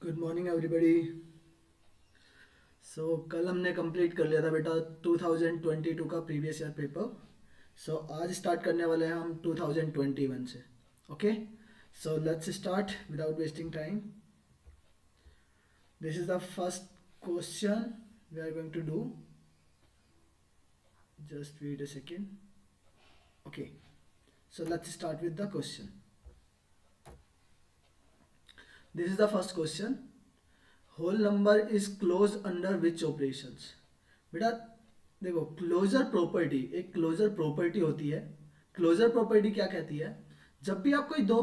Good morning everybody. कल हमने complete कर लिया था बेटा 2022 का प्रीवियस ईयर पेपर। आज स्टार्ट करने वाले हैं हम 2021 से। Okay, so let's start without wasting time. This is the first question we are going to do. Just wait a second. Okay, so let's start with the question. This is the first question. Whole number is close under which operations. बेटा देखो, closure property एक closure property होती है। Closure property क्या कहती है? जब भी आप कोई दो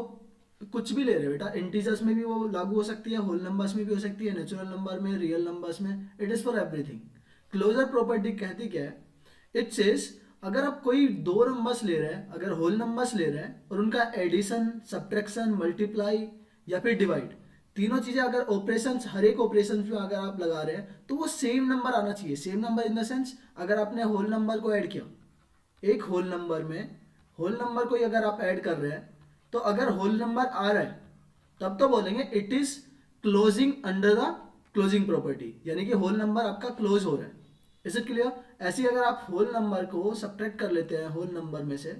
कुछ भी ले रहे हो बेटा, इंटीजर्स में भी वो लागू हो सकती है, होल नंबर्स में भी हो सकती है, नेचुरल नंबर में, रियल नंबर्स में, it is for everything. Closure property कहती क्या है? इट सेज अगर आप कोई दो नंबर्स ले रहे हैं, अगर होल नंबर्स ले रहे हैं और उनका एडिशन, सब्ट्रैक्शन, मल्टीप्लाई या फिर डिवाइड, तीनों चीजें अगर ऑपरेशन, हर एक ऑपरेशन में अगर आप लगा रहे हैं तो वो सेम नंबर आना चाहिए। Same number in the sense, अगर आपने होल नंबर को ऐड किया, एक होल नंबर में होल नंबर को अगर आप ऐड कर रहे हैं, तो अगर होल नंबर आ रहा है तब तो बोलेंगे it is closing under the closing property, यानी कि होल नंबर आपका क्लोज हो रहा है। Is it clear? ऐसे ही अगर आप होल नंबर को सब्ट्रैक्ट कर लेते हैं होल नंबर में से,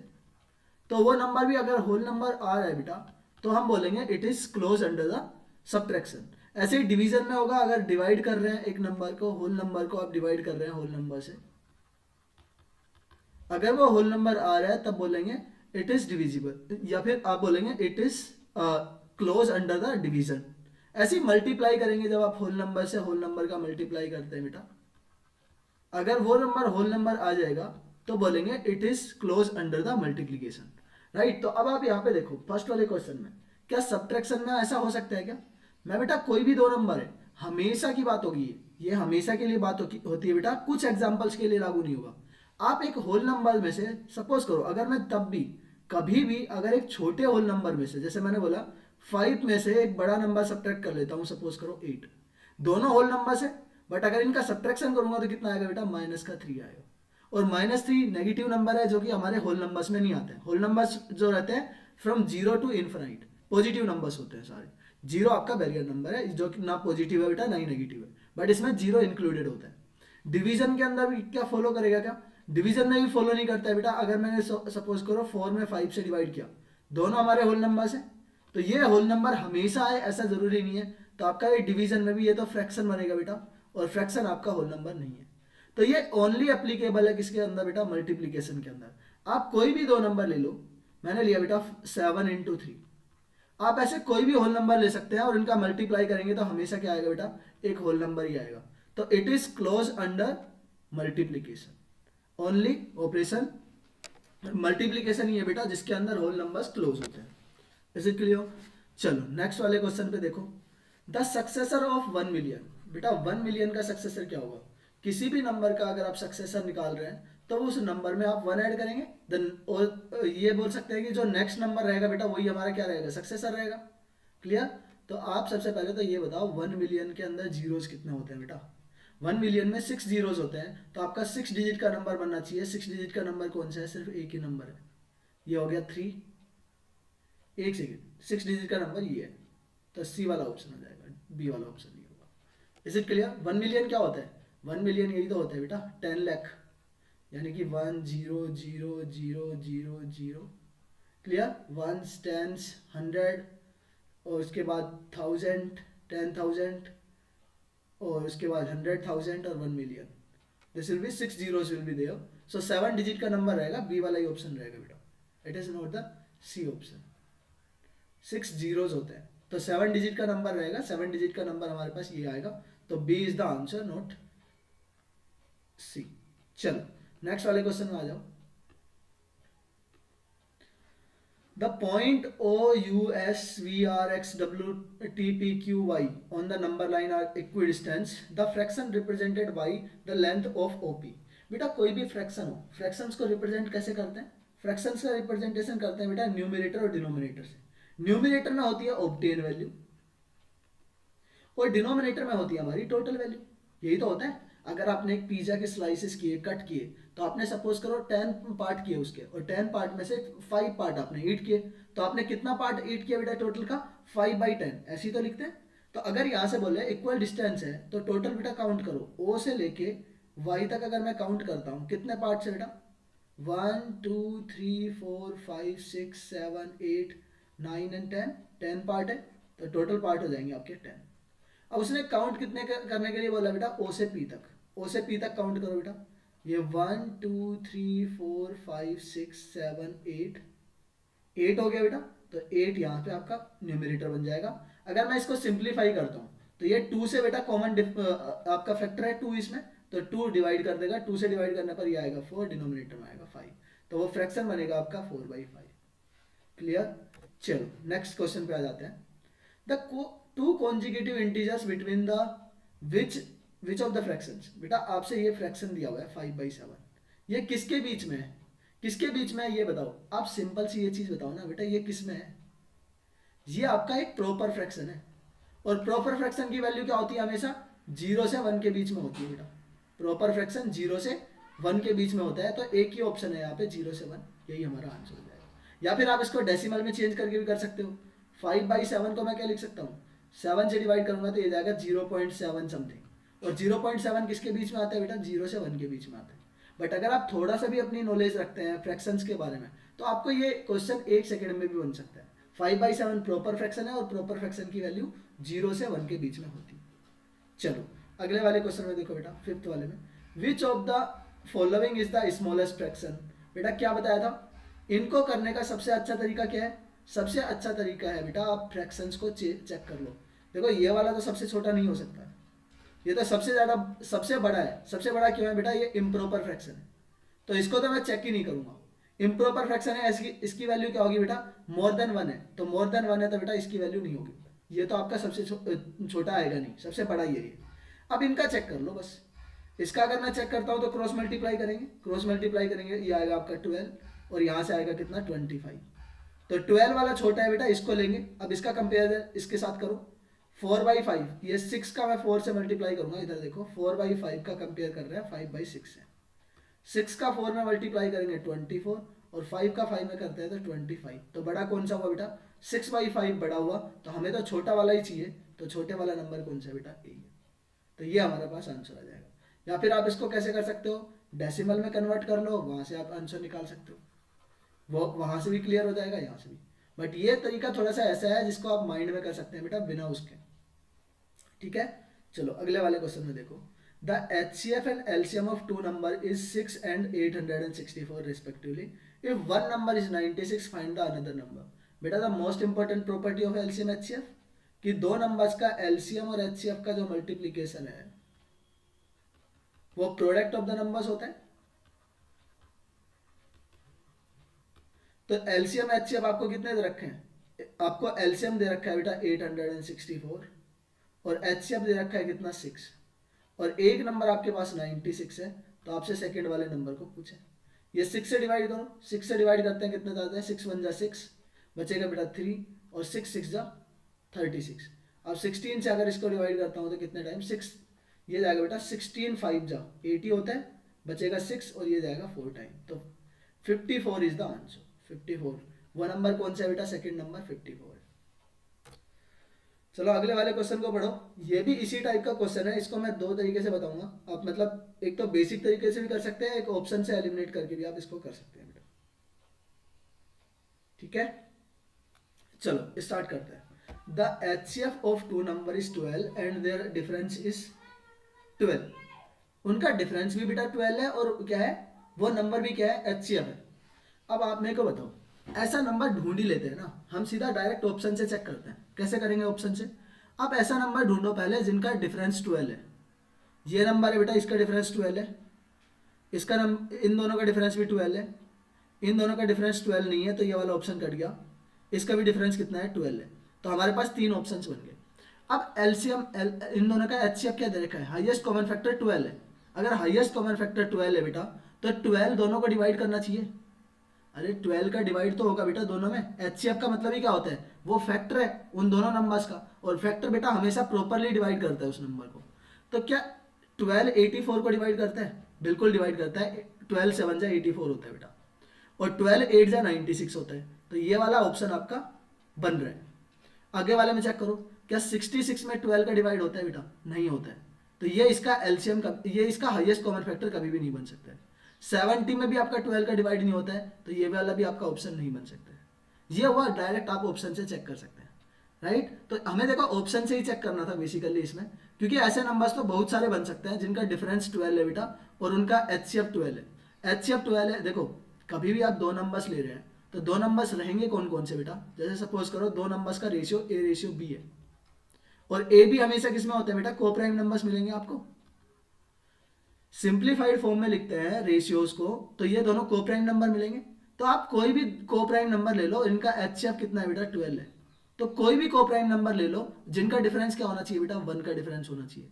तो वो नंबर भी अगर होल नंबर आ रहा है बेटा, तो हम बोलेंगे it is close under the subtraction. ऐसे ही डिवीजन में होगा, अगर डिवाइड कर रहे हैं एक नंबर को, होल नंबर को आप डिवाइड कर रहे हैं होल नंबर से, अगर वो होल नंबर आ रहा है तब बोलेंगे इट इज डिविजिबल, या फिर आप बोलेंगे it is close under the division. ऐसे ही मल्टीप्लाई करेंगे, जब आप होल नंबर से होल नंबर का मल्टीप्लाई करते हैं बेटा, अगर वो नंबर होल नंबर आ जाएगा तो बोलेंगे it is close under the multiplication. Right, तो अब आप यहाँ पे देखो फर्स्ट वाले क्वेश्चन में, क्या सब्ट्रैक्शन में ऐसा हो सकता है क्या? मैं बेटा कोई भी दो नंबर है, हमेशा की बात होगी ये हमेशा के लिए बात होती है बेटा, कुछ एग्जाम्पल्स के लिए लागू नहीं होगा। आप एक होल नंबर में से सपोज करो, अगर मैं तब भी कभी भी अगर एक छोटे होल नंबर में से, जैसे मैंने बोला 5 में से एक बड़ा नंबर सब्ट्रैक्ट कर लेता हूँ, सपोज करो 8, दोनों होल नंबर से, बट अगर इनका सब्ट्रैक्शन करूंगा तो कितना आएगा बेटा? -3 आएगा। और -3 नेगेटिव नंबर है, जो कि हमारे होल नंबर्स में नहीं आते हैं। होल नंबर्स जो रहते हैं from 0 to infinite positive numbers होते हैं सारे। 0 आपका बैरियर नंबर है, जो कि ना पॉजिटिव है बेटा ना ही नेगेटिव है, बट इसमें 0 इंक्लूडेड होता है। डिवीजन के अंदर भी क्या फॉलो करेगा? क्या डिवीजन में भी फॉलो नहीं करता है बेटा। अगर मैंने सपोज करो 4 में 5 से डिवाइड किया, दोनों हमारे होल नंबर्स हैं, तो ये होल नंबर हमेशा आए ऐसा जरूरी नहीं है। तो आपका ये डिवीजन में भी ये तो फ्रैक्शन बनेगा बेटा, और फ्रैक्शन आपका होल नंबर नहीं है। तो ये ओनली एप्लीकेबल है किसके अंदर बेटा? मल्टीप्लीकेशन के अंदर। आप कोई भी दो नंबर ले लो, मैंने लिया बेटा 7 × 3, आप ऐसे कोई भी होल नंबर ले सकते हैं और इनका मल्टीप्लाई करेंगे तो हमेशा क्या आएगा बेटा? एक होल नंबर ही आएगा। तो it is close under multiplication. Only operation multiplication ही है बेटा जिसके अंदर होल नंबर्स क्लोज होते हैं। Is it clear? चलो नेक्स्ट वाले क्वेश्चन पे देखो। The successor of 1 million. बेटा 1 मिलियन का सक्सेसर क्या होगा? किसी भी नंबर का अगर आप सक्सेसर निकाल रहे हैं तो उस नंबर में आप 1 ऐड करेंगे, देन और ये बोल सकते हैं कि जो नेक्स्ट नंबर रहेगा बेटा वही हमारा क्या रहेगा? सक्सेसर रहेगा। क्लियर? तो आप सबसे पहले तो ये बताओ 1 मिलियन के अंदर जीरोस कितने होते हैं बेटा? 1 मिलियन में 6 जीरोस होते हैं, तो आपका 6 डिजिट का नंबर बनना चाहिए। 6 डिजिट का नंबर कौन सा है? सिर्फ एक ही नंबर है, ये हो गया 3। एक सेकेंड, 6 डिजिट का नंबर ये है, तो सी वाला ऑप्शन हो जाएगा, बी वाला ऑप्शन नहीं होगा। Is it clear? 1 मिलियन क्या होता है? 1 मिलियन यही तो होता है बेटा, 10 लाख, यानी कि 1 0 0 0 0 0। क्लियर? वंस, टेंस, 100, और उसके बाद 1000, 10,000, और उसके बाद 100,000 और 1 million. This will be 6 zeros will be there. So 7 digit का नंबर रहेगा, बी वाला ही ऑप्शन रहेगा बेटा। It is not the C option. 6 zeros होते हैं, तो 7 डिजिट का नंबर रहेगा, 7 डिजिट का नंबर हमारे पास ये आएगा। तो B is the answer, not C. चलो नेक्स्ट वाले क्वेश्चन में आ जाओ। The point O U S V R X W T P Q Y on the number line are equidistance. The fraction represented by the length of OP. बेटा कोई भी fraction हो, fractions को represent कैसे करते हैं? फ्रैक्शंस का representation करते हैं बेटा न्यूमिनेटर और डिनोमिनेटर से। न्यूमिनेटर में होती है ऑब्टेन वैल्यू, और डिनोमिनेटर में होती है हमारी टोटल वैल्यू। यही तो होता है। अगर आपने एक पिज्जा के स्लाइसेस किए, कट किए, तो आपने सपोज करो 10 पार्ट किए उसके, और 10 पार्ट में से 5 पार्ट आपने ईट किए, तो आपने कितना पार्ट ईट किया बेटा टोटल का? 5/10, ऐसे ही तो लिखते हैं। तो अगर यहाँ से बोले इक्वल डिस्टेंस है तो टोटल बेटा काउंट करो, ओ से लेके वाई तक अगर मैं काउंट करता हूँ कितने पार्ट है बेटा, 1 2 3 4 5 6 7 8 9 एंड 10, 10 पार्ट है, तो टोटल पार्ट हो जाएंगे आपके 10। अब उसने काउंट कितने करने के लिए बोला बेटा, ओ से पी तक, ओ से पी तक काउंट करो बेटा, ये 1 2 3 4 5 6 7 8, 8 हो गया बेटा, तो 8 यहाँ पे आपका न्यूमरेटर बन जाएगा। अगर मैं इसको सिंप्लीफाई करता हूँ तो ये 2 से बेटा कॉमन आपका फैक्टर है 2 इसमें, तो 2 डिवाइड कर देगा, 2 से डिवाइड करने पर ये आएगा 4, डिनोमिनेटर में आएगा 5, तो वो फ्रैक्शन बनेगा आपका 4/5। क्लियर। चलो नेक्स्ट क्वेश्चन पे आ जाते हैं। The two consecutive integers between the which of the fractions, बेटा आपसे ये फ्रैक्शन दिया हुआ है 5/7, ये किसके बीच में है, किसके बीच में है ये बताओ, आप सिंपल सी ये चीज बताओ ना बेटा, ये किस में है, ये आपका एक प्रॉपर फ्रैक्शन है, और प्रॉपर फ्रैक्शन की वैल्यू क्या होती है, हमेशा 0 से 1 के बीच में होती है बेटा, प्रॉपर फ्रैक्शन 0 से 1 के बीच में होता है, तो एक ही ऑप्शन है यहाँ पे 0 से 1, यही हमारा आंसर हो जाएगा। या फिर आप इसको डेसिमल में चेंज करके भी कर सकते हो, 5/7 को मैं क्या लिख सकता हूँ, 7 से डिवाइड करूंगा तो ये जाएगा 0.7 समथिंग, और 0.7 किसके बीच में आता है बेटा, 0 से 1 के बीच में आता है। बट अगर आप थोड़ा सा भी अपनी नॉलेज रखते हैं फ्रैक्शंस के बारे में तो आपको ये क्वेश्चन 1 सेकंड में भी बन सकता है। 5/7 प्रॉपर फ्रैक्शन है और प्रॉपर फ्रैक्शन की वैल्यू 0 से 1 के बीच में होती है। चलो अगले वाले क्वेश्चन में देखो बेटा, फिफ्थ वाले में, which of the following is the smallest fraction, बेटा क्या बताया था, इनको करने का सबसे अच्छा तरीका क्या है, सबसे अच्छा तरीका है बेटा आप फ्रैक्शंस को चेक कर लो। देखो ये वाला तो सबसे छोटा नहीं हो सकता, ये तो सबसे ज़्यादा सबसे बड़ा है, सबसे बड़ा क्यों है बेटा, ये इम्प्रॉपर फ्रैक्शन है, तो इसको तो मैं चेक ही नहीं करूंगा, इम्प्रॉपर फ्रैक्शन है, इसकी वैल्यू क्या होगी बेटा, मोर देन 1 है, तो मोर देन 1 है तो बेटा इसकी वैल्यू नहीं होगी, ये तो आपका सबसे छोटा आएगा नहीं, सबसे बड़ा ही है ये। अब इनका चेक कर लो बस, इसका अगर मैं चेक करता हूँ तो क्रॉस मल्टीप्लाई करेंगे, क्रॉस मल्टीप्लाई करेंगे, ये आएगा आपका 12 और यहाँ से आएगा कितना 25, तो 12 वाला छोटा है बेटा, इसको लेंगे। अब इसका कंपेयर इसके साथ करो, 4/5, ये 6 का मैं 4 से मल्टीप्लाई करूंगा, इधर देखो 4/5 का कंपेयर कर रहे हैं 5/6 से, 6 का 4 में मल्टीप्लाई करेंगे 24 और 5 का 5 में करते हैं तो 25, तो बड़ा कौन सा हुआ बेटा, 6/5 बड़ा हुआ, तो हमें तो छोटा वाला ही चाहिए, तो छोटे वाला नंबर कौन सा है बेटा, ए, तो ये हमारे पास आंसर आ जाएगा। या फिर आप इसको कैसे कर सकते हो, डेसिमल में कन्वर्ट कर लो, वहां से आप आंसर निकाल सकते हो, वो वहां से भी क्लियर हो जाएगा, यहाँ से भी। बट ये तरीका थोड़ा सा ऐसा है जिसको आप माइंड में कर सकते हैं बेटा बिना उसके, ठीक है। चलो अगले वाले क्वेश्चन में देखो, the HCF and LCM of two number is 6 and 864 respectively. If one number is 96, find the another number. बेटा the most important property of LCM HCF कि दो नंबर्स का LCM और HCF का जो मल्टीप्लीकेशन है वो प्रोडक्ट ऑफ द नंबर्स होता है। तो LCM HCF आपको कितने दे रखे हैं, आपको LCM दे रखा है बेटा 864 और HCF दे रखा है कितना 6, और एक नंबर आपके पास 96 है, तो आपसे सेकंड वाले नंबर को पूछे, ये 6 से डिवाइड करो, 6 से डिवाइड करते हैं कितने जाते हैं, 6 1 जा 6, बचेगा बेटा 3 और 6 6 जा 36। अब 16 से अगर इसको डिवाइड करता हूँ तो कितने टाइम 6, ये जाएगा बेटा 16 5 जा 80 होता है, बचेगा 6 और ये जाएगा 4 टाइम, तो 54 इज द आंसर। 54 वो नंबर कौन सा है बेटा, सेकंड नंबर 54 है। चलो अगले वाले क्वेश्चन को पढ़ो, ये भी इसी टाइप का क्वेश्चन है, इसको मैं दो तरीके से बताऊंगा, आप मतलब एक तो बेसिक तरीके से भी कर सकते हैं, एक ऑप्शन से एलिमिनेट करके भी आप इसको कर सकते हैं बेटा, ठीक है। चलो स्टार्ट करते हैं। The HCF of two number is 12 and their difference is 12, उनका डिफरेंस भी बेटा 12 है और क्या है वो नंबर भी क्या है, HCF है। अब आप मेरे को बताओ, ऐसा नंबर ढूंढ ही लेते हैं ना, हम सीधा डायरेक्ट ऑप्शन से चेक करते हैं, कैसे करेंगे ऑप्शन से, आप ऐसा नंबर ढूंढो पहले जिनका डिफरेंस 12 है, ये नंबर है बेटा इसका डिफरेंस 12 है, इसका इन दोनों का डिफरेंस भी 12 है, इन दोनों का डिफरेंस 12 नहीं है तो ये वाला ऑप्शन कट गया, इसका भी डिफरेंस कितना है 12 है, तो हमारे पास 3 ऑप्शन बन गए। अब LCM इन दोनों का HCF क्या दे रखा है, हाईएस्ट कॉमन फैक्टर 12 है, अगर हाईएस्ट कॉमन फैक्टर 12 है बेटा तो 12 दोनों को डिवाइड करना चाहिए, अरे 12 का डिवाइड तो होगा बेटा दोनों में, HCF का मतलब ही क्या होता है, वो फैक्टर है उन दोनों नंबर्स का, और फैक्टर बेटा हमेशा प्रॉपरली डिवाइड करता है उस नंबर को, तो क्या 12 84 को डिवाइड करता है, बिल्कुल डिवाइड करता है, 12 7 जा 84 होता है बेटा, और 12 8 जा 96 होता है, तो ये वाला ऑप्शन आपका बन रहा है। आगे वाले में चेक करो, क्या 66 में 12 का डिवाइड होता है बेटा? नहीं होता है। तो ये इसका एलसीएम, ये इसका हाईएस्ट कॉमन फैक्टर कभी भी नहीं बन सकता है। 70 में भी आपका 12 का डिवाइड नहीं होता है, तो ये वाला भी आपका ऑप्शन नहीं बन सकता है। ये हुआ डायरेक्ट, आप ऑप्शन से चेक कर सकते हैं, राइट। तो हमें देखो ऑप्शन से ही चेक करना था बेसिकली इसमें, क्योंकि ऐसे नंबर्स तो बहुत सारे बन सकते हैं जिनका डिफरेंस 12 है बेटा, और उनका एचसीएफ 12 है। एचसीएफ 12 है, देखो कभी भी आप दो नंबर्स ले रहे हैं तो दो नंबर्स रहेंगे कौन कौन से बेटा? जैसे सपोज करो दो नंबर्स का रेशियो ए रेशियो बी है, और ए भी हमेशा किसमें होता है बेटा? को प्राइम नंबर्स मिलेंगे आपको। सिंप्लीफाइड फॉर्म में लिखते हैं रेशियोज को, तो ये दोनों को प्राइम नंबर मिलेंगे। तो आप कोई भी को प्राइम नंबर ले लो, इनका एचसीएफ कितना है बेटा? 12 है। तो कोई भी को प्राइम नंबर ले लो जिनका डिफरेंस क्या होना चाहिए बेटा? 1 का डिफरेंस होना चाहिए,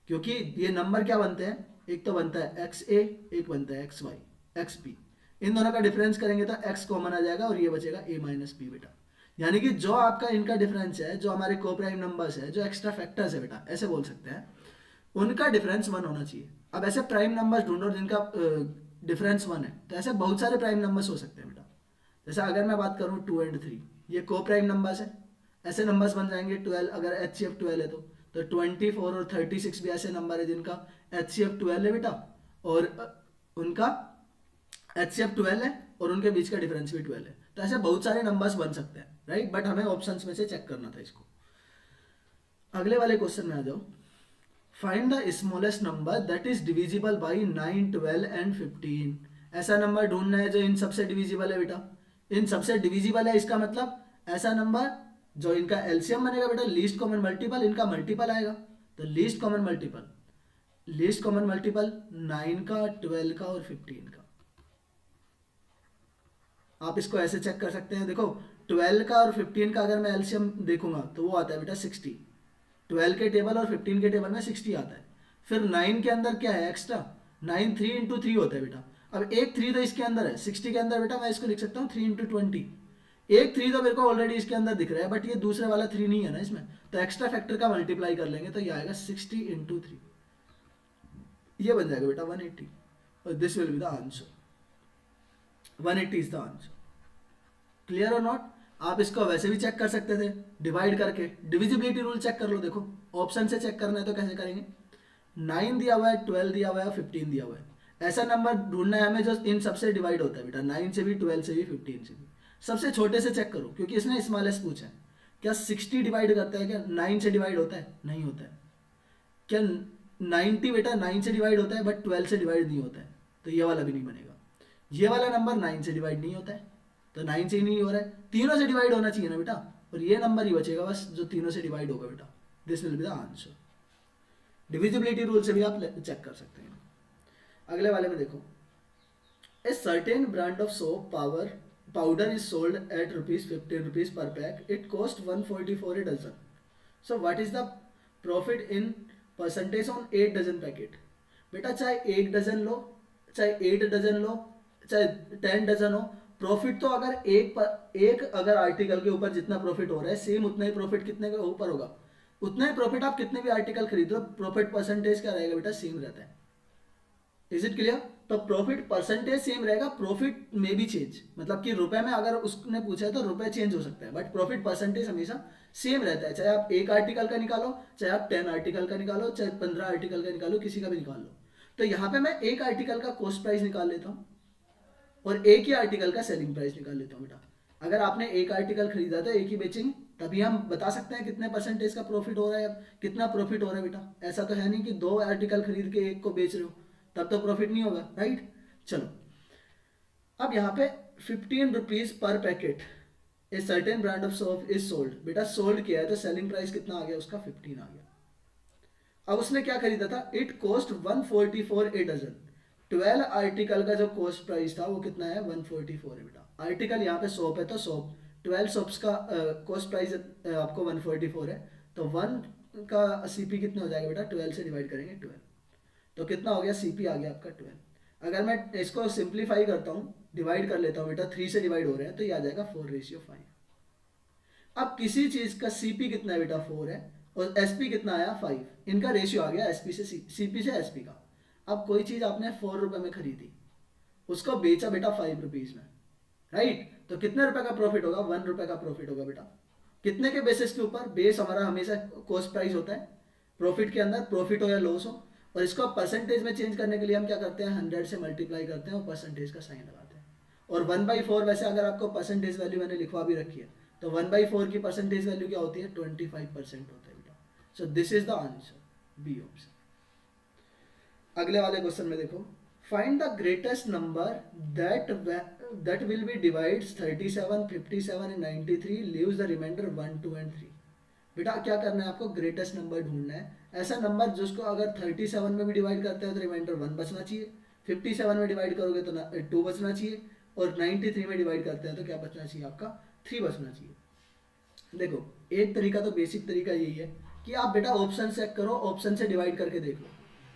क्योंकि ये नंबर क्या बनते हैं? एक तो बनता है एक्स ए, एक बनता है एक्स वाई, एक्स बी। इन दोनों का डिफरेंस करेंगे तो एक्स कॉमन आ जाएगा, और ये बचेगा ए माइनस बी बेटा। यानी कि जो आपका इनका डिफरेंस है, जो हमारे को प्राइम नंबर्स है, जो एक्स्ट्रा फैक्टर्स है बेटा, ऐसे बोल सकते हैं, उनका डिफरेंस 1 होना चाहिए। अब ऐसे प्राइम नंबर्स ढूंढो जिनका डिफरेंस 1 है, तो ऐसे बहुत सारे प्राइम नंबर्स हो सकते हैं बेटा। जैसे अगर मैं बात करूँ 2 और 3, ये को प्राइम नंबर्स है, ऐसे नंबर्स बन जाएंगे 12, अगर एच सी एफ 12 है तो 24 और 36 भी ऐसे नंबर है जिनका एच सी एफ 12 है बेटा, और उनका एच सी एफ 12 है, और उनके बीच का डिफरेंस भी 12 है। तो ऐसे बहुत सारे नंबर्स बन सकते हैं, राइट। बट हमें ऑप्शंस में से चेक करना था इसको। अगले वाले क्वेश्चन में आ जाओ। Find the smallest number that is divisible by 9, 12 and 15। ऐसा नंबर ढूंढना है जो इन सबसे डिविजिबल है बेटा। इन सबसे डिविजिबल है इसका मतलब ऐसा नंबर जो इनका एलसीएम बनेगा बेटा, लीस्ट कॉमन मल्टीपल, इनका मल्टीपल आएगा। तो least common multiple, least common multiple 9 का, 12 का और 15 का। आप इसको ऐसे चेक कर सकते हैं, देखो 12 का और 15 का अगर मैं एलसीएम देखूंगा तो वो आता है बेटा 60। 12 के टेबल और 15 के टेबल में 60 आता है। फिर 9 के अंदर क्या है एक्स्ट्रा? 9 3 इंटू 3 होता है बेटा। अब एक 3 तो इसके अंदर है 60 के अंदर बेटा, मैं इसको लिख सकता हूँ 3 इंटू 20। एक 3 तो मेरे को ऑलरेडी इसके अंदर दिख रहा है, बट ये दूसरे वाला 3 नहीं है ना इसमें, तो एक्स्ट्रा फैक्टर का मल्टीप्लाई कर लेंगे तो ये आएगा 60 इंटू 3, ये बन जाएगा बेटा 180, और this will be the answer. 180 is the answer. Clear और नॉट? आप इसको वैसे भी चेक कर सकते थे डिवाइड करके, डिविजिबिलिटी रूल चेक कर लो। देखो ऑप्शन से चेक करना है तो कैसे करेंगे? 9 दिया हुआ है, 12 दिया हुआ है, 15 दिया हुआ है, ऐसा नंबर ढूंढना है हमें जो इन सबसे डिवाइड होता है बेटा, 9 से भी, 12 से भी, 15 से भी। सबसे छोटे से चेक करो, क्योंकि इसने स्मॉलेस्ट पूछा है। क्या 60 डिवाइड करता है? क्या 9 से डिवाइड होता है? नहीं होता है। क्या 90 बेटा 9 से डिवाइड होता है बट 12 से डिवाइड नहीं होता है, तो ये वाला भी नहीं बनेगा। ये वाला नंबर 9 से डिवाइड नहीं होता है, तो 9 से ही नहीं हो रहा है, तीनों से डिवाइड होना चाहिए ना बेटा, और ये नंबर ही बचेगा बस जो तीनों से डिवाइड होगा बेटा। This will be the answer. Divisibility rule से भी आप चेक कर सकते हैं। अगले वाले में देखो, a certain brand of soap powder is sold at ₹15 per pack. It cost 144 a dozen. So what is the profit in percentage on 8 dozen packet? बेटा चाहे 1 डजन लो, चाहे 8 डजन लो, चाहे 10 डजन हो, प्रॉफिट तो अगर एक अगर आर्टिकल के ऊपर जितना प्रॉफिट हो रहा है, सेम उतना ही प्रॉफिट कितने के ऊपर होगा? उतना ही प्रॉफिट आप कितने भी आर्टिकल खरीद लो, प्रॉफिट परसेंटेज क्या रहेगा बेटा? सेम रहता है। Is it clear? तो प्रॉफिट परसेंटेज सेम रहेगा, प्रॉफिट में भी चेंज, मतलब कि रुपए में अगर उसने पूछा है तो रुपए चेंज हो सकता है, बट प्रॉफिट परसेंटेज हमेशा सेम रहता है। चाहे आप एक आर्टिकल का निकालो, चाहे आप 10 आर्टिकल का निकालो, चाहे 15 आर्टिकल का निकालो, किसी का भी निकाल लो। तो यहाँ पे मैं एक आर्टिकल का कॉस्ट प्राइस निकाल लेता हूँ और एक ही आर्टिकल का सेलिंग प्राइस निकाल लेता हूँ बेटा। अगर आपने एक आर्टिकल खरीदा तो एक ही बेचेंगे, तभी हम बता सकते हैं कितने परसेंटेज का प्रॉफिट हो रहा है, कितना प्रॉफिट हो रहा है बेटा। ऐसा तो है नहीं कि 2 आर्टिकल खरीद के एक को बेच रहे हो, तब तो प्रॉफिट नहीं होगा, राइट। चलो अब यहाँ पे 15 rupees per packet a certain brand of soap is sold. बेटा सोल्ड किया है तो सेलिंग प्राइस कितना आ गया उसका? 15 आ गया। अब उसने क्या खरीदा था? It cost 144 a dozen. 12 article का जो कॉस्ट प्राइस था वो कितना है? 144 है बेटा। आर्टिकल यहाँ पे सोप है तो सोप, 12 सोप्स का कॉस्ट प्राइस आपको 144 है, तो 1 का सीपी कितना हो जाएगा बेटा? 12 से डिवाइड करेंगे 12, तो कितना हो गया? सीपी आ गया आपका 12। अगर मैं इसको सिंप्लीफाई करता हूँ, डिवाइड कर लेता हूँ बेटा, 3 से डिवाइड हो रहे हैं तो ये आ जाएगा 4:5। अब किसी चीज का सीपी कितना है बेटा? 4 है, और एसपी कितना आया? 5। इनका रेशियो आ गया एसपी से सीपी से एसपी का। अब कोई चीज आपने 4 रुपए में खरीदी, उसको बेचा बेटा 5 रुपीज में, राइट। तो कितने रुपए का प्रॉफिट होगा? 1 रुपए का प्रॉफिट होगा बेटा। कितने के बेसिस के ऊपर? बेस हमारा हमेशा कॉस्ट प्राइस होता है प्रॉफिट के अंदर, प्रॉफिट हो या लॉस हो, और इसको परसेंटेज में चेंज करने के लिए हम क्या करते हैं, 100 से मल्टीप्लाई करते हैं और परसेंटेज का साइन लगाते हैं। और 1/4, वैसे अगर आपको परसेंटेज वैल्यू मैंने लिखवा भी रखी है तो 1/4 की परसेंटेज वैल्यू क्या होती है, 25% होता है बेटा। So this is the answer, B option. अगले वाले क्वेश्चन में देखो, find the greatest number that will be divides 37, 57 and 93, leaves the remainder 1, 2 and 3। बेटा क्या करना है आपको, ग्रेटेस्ट नंबर ढूंढना है, ऐसा नंबर जिसको अगर 37 में भी डिवाइड करते हैं तो रिमाइंडर 1 बचना चाहिए, 57 में डिवाइड करोगे तो 2 बचना चाहिए, और 93 में डिवाइड करते हैं तो क्या बचना चाहिए आपका, 3 बचना चाहिए। देखो एक तरीका तो बेसिक तरीका यही है कि आप बेटा ऑप्शन चेक करो, ऑप्शन से डिवाइड करके देख लो।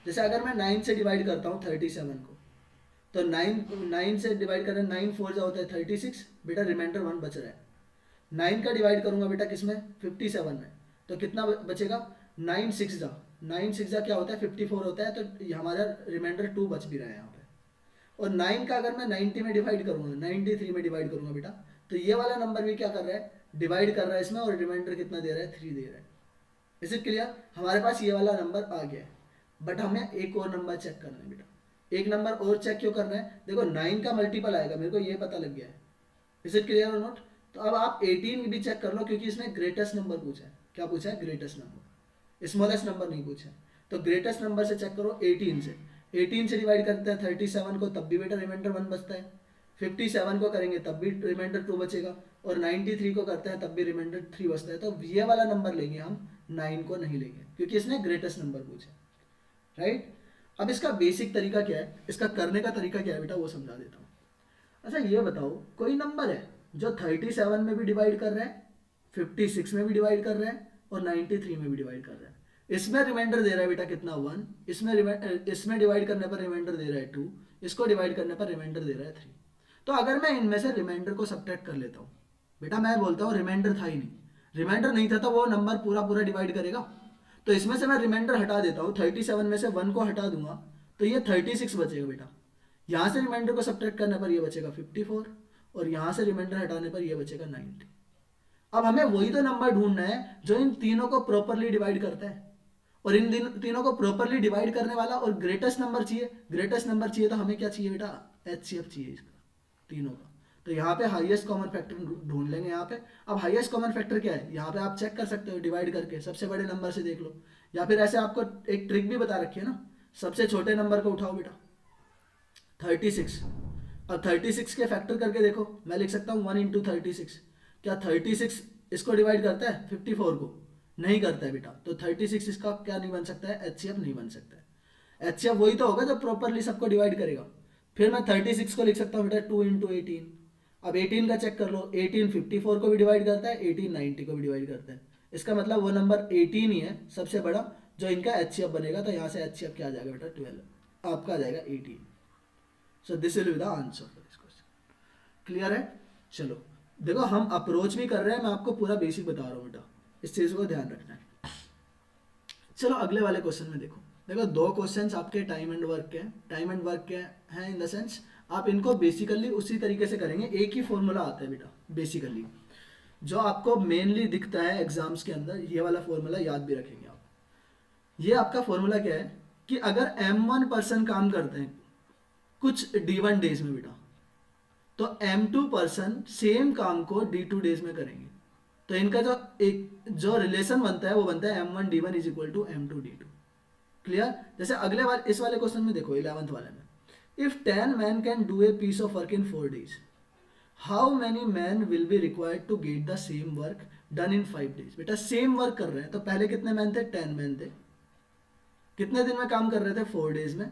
जैसे अगर मैं 9 से डिवाइड करता हूँ 37 को, तो 9 से डिवाइड करें, 9 4 जा होता है 36, बेटा रिमाइंडर 1 बच रहा है। 9 का डिवाइड करूंगा बेटा किसमें, 57 में, तो कितना बचेगा, 9 6 जा, 9 6 जा क्या होता है 54 होता है, तो हमारा रिमाइंडर 2 बच भी रहा है यहाँ पे। और 9 का अगर मैं 90 में डिवाइड करूंगा, 93 में डिवाइड करूंगा बेटा, तो ये वाला नंबर भी क्या कर रहा है, डिवाइड कर रहा है इसमें, और रिमाइंडर कितना दे रहा है, 3 दे रहा है। Is it clear? हमारे पास ये वाला नंबर आ गया है, बट हमें एक और नंबर चेक करना है बेटा। एक नंबर और चेक क्यों करना है, देखो 9 का मल्टीपल आएगा, मेरे को ये पता लग गया है। इज इट क्लियर और नॉट? तो अब आप 18 भी चेक कर लो, क्योंकि इसने ग्रेटेस्ट नंबर पूछा है। क्या पूछा है, ग्रेटेस्ट नंबर, स्मॉलेस्ट नंबर नहीं पूछा है। तो ग्रेटेस्ट नंबर से चेक करो 18 से, 18 से डिवाइड करते हैं 37 को, तब भी बेटा रिमाइंडर 1 बचता है। 57 को करेंगे तब भी रिमाइंडर 2 बचेगा, और 93 को करते हैं तब भी रिमाइंडर 3 बचता है। तो ये वाला नंबर लेंगे हम, 9 को नहीं लेंगे, क्योंकि इसने ग्रेटेस्ट नंबर पूछा, राइट। अब इसका बेसिक तरीका क्या है, इसका करने का तरीका क्या है बेटा, वो समझा देता हूँ। अच्छा ये बताओ, कोई नंबर है जो 37 में भी डिवाइड कर रहा है, 56 में भी डिवाइड कर रहा है, और 93 में भी डिवाइड कर रहा है। इसमें रिमाइंडर दे रहा है बेटा कितना, 1, इसमें डिवाइड करने पर रिमाइंडर दे रहा है 2, इसको डिवाइड करने पर रिमाइंडर दे रहा है 3। तो अगर मैं इनमें से रिमाइंडर को सब्ट्रैक्ट कर लेता हूँ, बेटा मैं बोलता हूँ रिमाइंडर था ही नहीं, रिमाइंडर नहीं था तो वो नंबर पूरा पूरा डिवाइड करेगा। तो इसमें से मैं रिमाइंडर हटा देता हूँ, 37 में से 1 को हटा दूंगा तो ये 36 बचेगा बेटा। यहाँ से रिमाइंडर को सब्ट्रैक्ट करने पर ये बचेगा 54, और यहाँ से रिमाइंडर हटाने पर ये बचेगा 90। अब हमें वही तो नंबर ढूंढना है जो इन तीनों को प्रॉपरली डिवाइड करता है, और इन तीनों को प्रॉपरली डिवाइड करने वाला, और ग्रेटेस्ट नंबर चाहिए। ग्रेटेस्ट नंबर चाहिए तो हमें क्या चाहिए बेटा, HCF चाहिए इसका, तीनों का। तो यहाँ पे हाईएस्ट कॉमन फैक्टर ढूंढ लेंगे यहाँ पे। अब हाईएस्ट कॉमन फैक्टर क्या है, यहाँ पे आप चेक कर सकते हो डिवाइड करके, सबसे बड़े नंबर से देख लो, या फिर ऐसे आपको एक ट्रिक भी बता रखी है ना, सबसे छोटे नंबर को उठाओ बेटा, 36। अब 36 के फैक्टर करके देखो, मैं लिख सकता हूँ 1 इंटू 36। क्या 36 इसको डिवाइड करता है 54 को, नहीं करता है बेटा। तो 36 इसका क्या नहीं बन सकता है, HCF नहीं बन सकता है। HCF वही तो होगा जो प्रॉपरली सबको डिवाइड करेगा। फिर मैं 36 को लिख सकता हूँ बेटा 2 इंटू 18। अब 18 का चेक कर लो, 18 54 को भी डिवाइड करता है, 18 90 को भी डिवाइड करता है। इसका मतलब वो नंबर 18 ही है सबसे बड़ा जो इनका HCF बनेगा। तो यहाँ से HCF क्या आ जाएगा बेटा, 12, आपका आ जाएगा 18। So this will be the answer for this question. Clear है? चलो देखो हम अप्रोच भी कर रहे हैं, मैं आपको पूरा बेसिक बता रहा हूँ बेटा, इस चीज़ को ध्यान रखना है। चलो अगले वाले क्वेश्चन में देखो, देखो 2 क्वेश्चंस आपके टाइम एंड वर्क के, टाइम एंड वर्क के हैं इन द सेंस आप इनको बेसिकली उसी तरीके से करेंगे। एक ही फॉर्मूला आता है बेटा बेसिकली, जो आपको मेनली दिखता है एग्जाम्स के अंदर, ये वाला फॉर्मूला याद भी रखेंगे आप। ये आपका फॉर्मूला क्या है कि अगर M1 पर्सन काम करते हैं कुछ D1 डेज में बेटा, तो M2 पर्सन सेम काम को D2 डेज में करेंगे। तो इनका जो रिलेशन बनता है वो बनता है M1 D1 is equal to M2 D2। Clear? जैसे अगले वाले इस वाले क्वेश्चन में देखो 11th वाले में, if 10 man can do a piece of work in 4 days, how many man will be required to get the same work done in 5 days। बेटा सेम वर्क कर रहे हैं, तो पहले कितने मैन थे, 10 मैन थे। कितने दिन में काम कर रहे थे, 4 days में।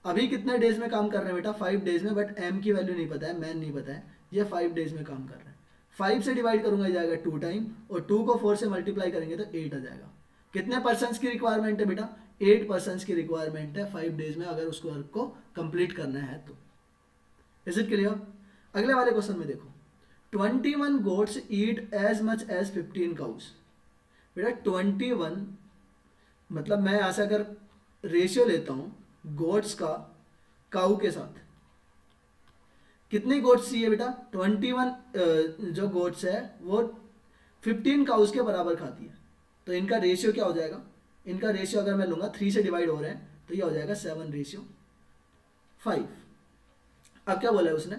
अभी कितने डेज में काम कर रहे हैं बेटा, 5 days में, बट M की वैल्यू नहीं पता है, मैन नहीं पता है, ये 5 days में काम कर रहे हैं। 5 से डिवाइड करूंगा जाएगा 2 टाइम, और 2 को 4 से मल्टीप्लाई करेंगे तो 8 आ जाएगा। कितने पर्सन्स की रिक्वायरमेंट है बेटा, 8 पर्सन्स की रिक्वायरमेंट है 5 days में, अगर उसको वर्क को कंप्लीट करना है तो। Is it clear? अगले वाले क्वेश्चन में देखो, 21 goats eat as much as 15 cows. बेटा 21 मतलब मैं यहाँ से अगर रेशियो लेता हूँ गोट्स का काऊ के साथ, कितने गोट्स चाहिए बेटा, 21 जो गोट्स है वो 15 काउस के बराबर खाती है। तो इनका रेशियो क्या हो जाएगा, इनका रेशियो अगर मैं लूँगा 3 से डिवाइड हो रहे हैं तो ये हो जाएगा 7:5। अब क्या बोला है उसने,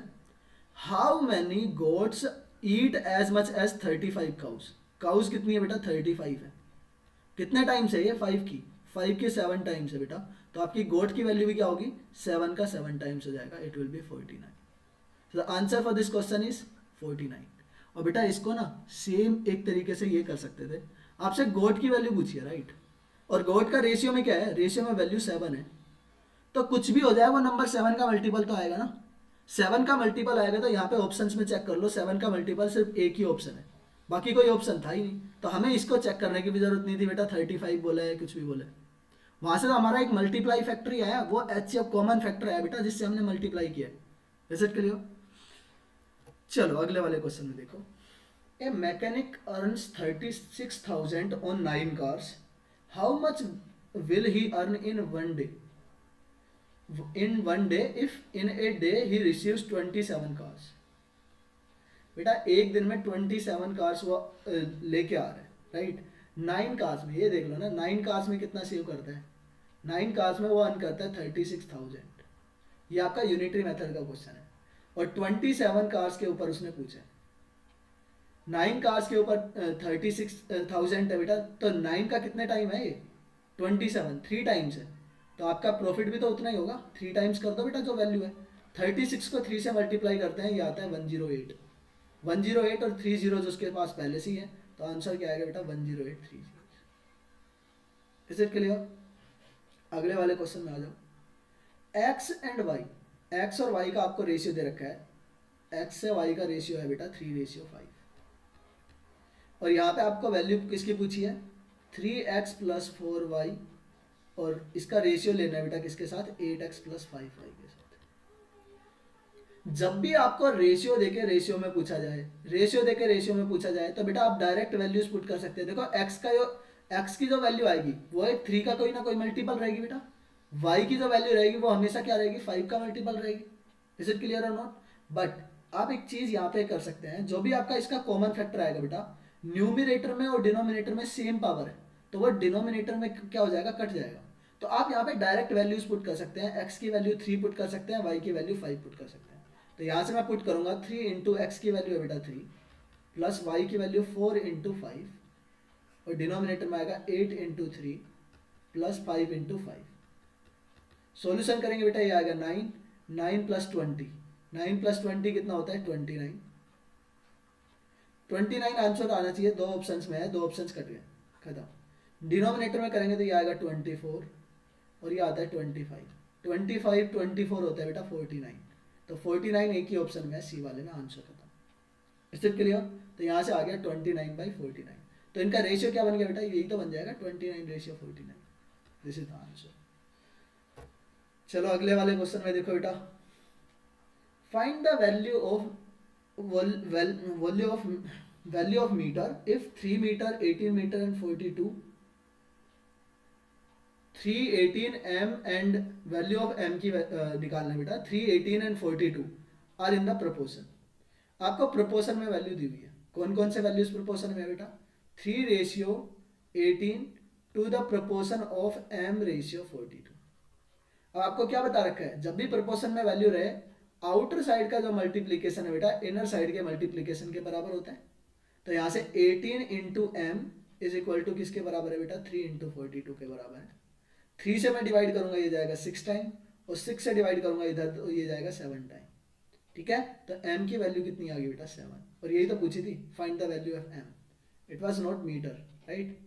how many goats eat as much as 35 cows. Cows कितनी है बेटा, 35 है। कितने टाइम्स है ये, 5 की, 5 के 7 टाइम्स है बेटा। तो आपकी गोट की वैल्यू भी क्या होगी, 7 का 7 टाइम्स हो जाएगा, it will be 49। So the answer for this question is 49। और बेटा इसको ना सेम एक तरीके से ये कर सकते थे, आपसे गोट की वैल्यू पूछिए राइट, और गोट का रेशियो में क्या है, रेशियो में वैल्यू 7 है, तो कुछ भी हो जाए वो नंबर 7 का मल्टीपल तो आएगा ना। 7 का मल्टीपल आएगा तो यहाँ पे ऑप्शंस में चेक कर लो, 7 का मल्टीपल सिर्फ एक ही ऑप्शन है, बाकी कोई ऑप्शन था ही नहीं, तो हमें इसको चेक करने की भी जरूरत नहीं थी बेटा 35 बोला है कुछ भी बोला है। वहां से तो हमारा एक मल्टीप्लाई फैक्टर ही आया, वो एच कॉमन फैक्टर है बेटा जिससे हमने मल्टीप्लाई किया। Is it clear? चलो अगले वाले क्वेश्चन में देखो, ए mechanic earns 36,000 on 9 cars, how much will he earn in 1 day, in 1 day if in a day he receives 27 cars। बेटा एक दिन में 27 कार्स वो लेके आ रहा है राइट। 9 कार्स में ये देख लो ना, 9 कार्स में कितना सेव करता है, 9 कार्स में वो अर्न करता है 36,000। ये आपका यूनिटरी मेथड का क्वेश्चन है, और 27 कार्स के ऊपर उसने पूछा है। 9 कार्स के ऊपर 36,000 है बेटा, तो 9 का कितने टाइम है ये, 27, 3 टाइम्स है, तो आपका प्रॉफिट भी तो उतना ही होगा, 3 टाइम्स कर दो बेटा जो वैल्यू है। 36 को 3 से मल्टीप्लाई करते हैं, ये आता है 108। 108 और 3 जीरोज उसके पास पहले से ही है, तो आंसर क्या आएगा बेटा 10830। Is it clear? अगले वाले क्वेश्चन में आ जाओ, एक्स एंड वाई, एक्स और वाई का आपको रेशियो दे रखा है, एक्स से वाई का रेशियो है बेटा 3:5, और यहाँ पे आपको वैल्यू किसकी पूछी है, 3x + 4y, और इसका रेशियो लेना है बेटा किसके साथ, 8x + 5y के साथ। जब भी आपको रेशियो देके रेशियो में पूछा जाए, रेशियो देके रेशियो में पूछा जाए, तो बेटा आप डायरेक्ट वैल्यूज पुट कर सकते हैं। देखो x की जो वैल्यू आएगी वो एक 3 का कोई ना कोई मल्टीपल रहेगी बेटा, y की जो वैल्यू रहेगी वो हमेशा क्या रहेगी, 5 का मल्टीपल रहेगी। इज इट क्लियर और नॉट? बट आप एक चीज यहाँ पे कर सकते हैं, जो भी आपका इसका कॉमन फैक्टर आएगा बेटा, न्यूमिनेटर में और डिनोमिनेटर में सेम पावर है, तो वो डिनोमिनेटर में क्या हो जाएगा, कट जाएगा। तो आप यहाँ पे डायरेक्ट वैल्यूज पुट कर सकते हैं, x की वैल्यू 3 पुट कर सकते हैं, y की वैल्यू 5 पुट कर सकते हैं। तो यहाँ से मैं पुट करूंगा 3 इंटू एक्स की वैल्यू है बेटा 3, प्लस y की वैल्यू 4 इंटू 5, और डिनोमिनेटर में आएगा 8 इंटू 3 प्लस 5 इंटू 5। सोल्यूशन करेंगे बेटा, ये आएगा 9, 9 + 20, 9 + 20 कितना होता है 29। 29 आंसर आना चाहिए, 2 ऑप्शंस में है, 2 ऑप्शंस कट गए, खत्म। डिनोमिनेटर में करेंगे तो ये आएगा 24, और ये आता है 25, 25 24 होता है बेटा 49, तो 49 एक ही ऑप्शन में है, सी वाले में, आंसर खत्म। Is it clear? तो यहाँ से आ गया 29/49, तो इनका रेशियो क्या बन गया बेटा, यही तो बन जाएगा 29:49। This is the answer. चलो अगले वाले क्वेश्चन में देखो बेटा, find the value of metre if 3 metre, 18 metre and 42, 318 m and value of m की निकालना बेटा, 318 and 42 are in the proportion. आपको प्रोपोर्शन में वैल्यू दी हुई है, कौन कौन से वैल्यूज प्रोपोर्शन में है बेटा, 3:18 to the proportion of m:42। अब आपको क्या बता रखा है, जब भी प्रोपोर्शन में वैल्यू रहे, आउटर साइड का जो मल्टीप्लीकेशन है बेटा इनर साइड के मल्टीप्लीकेशन के बराबर होता है। तो यहाँ से 18 into m is equal to किसके बराबर है बेटा, 3 इंटू 42 के बराबर है। 3 से मैं डिवाइड करूंगा ये जाएगा 6 टाइम, और 6 से डिवाइड करूंगा इधर तो ये जाएगा 7 टाइम। ठीक है, तो m की वैल्यू कितनी आ गई बेटा 7, और यही तो पूछी थी, find the value of m, it was not metre right.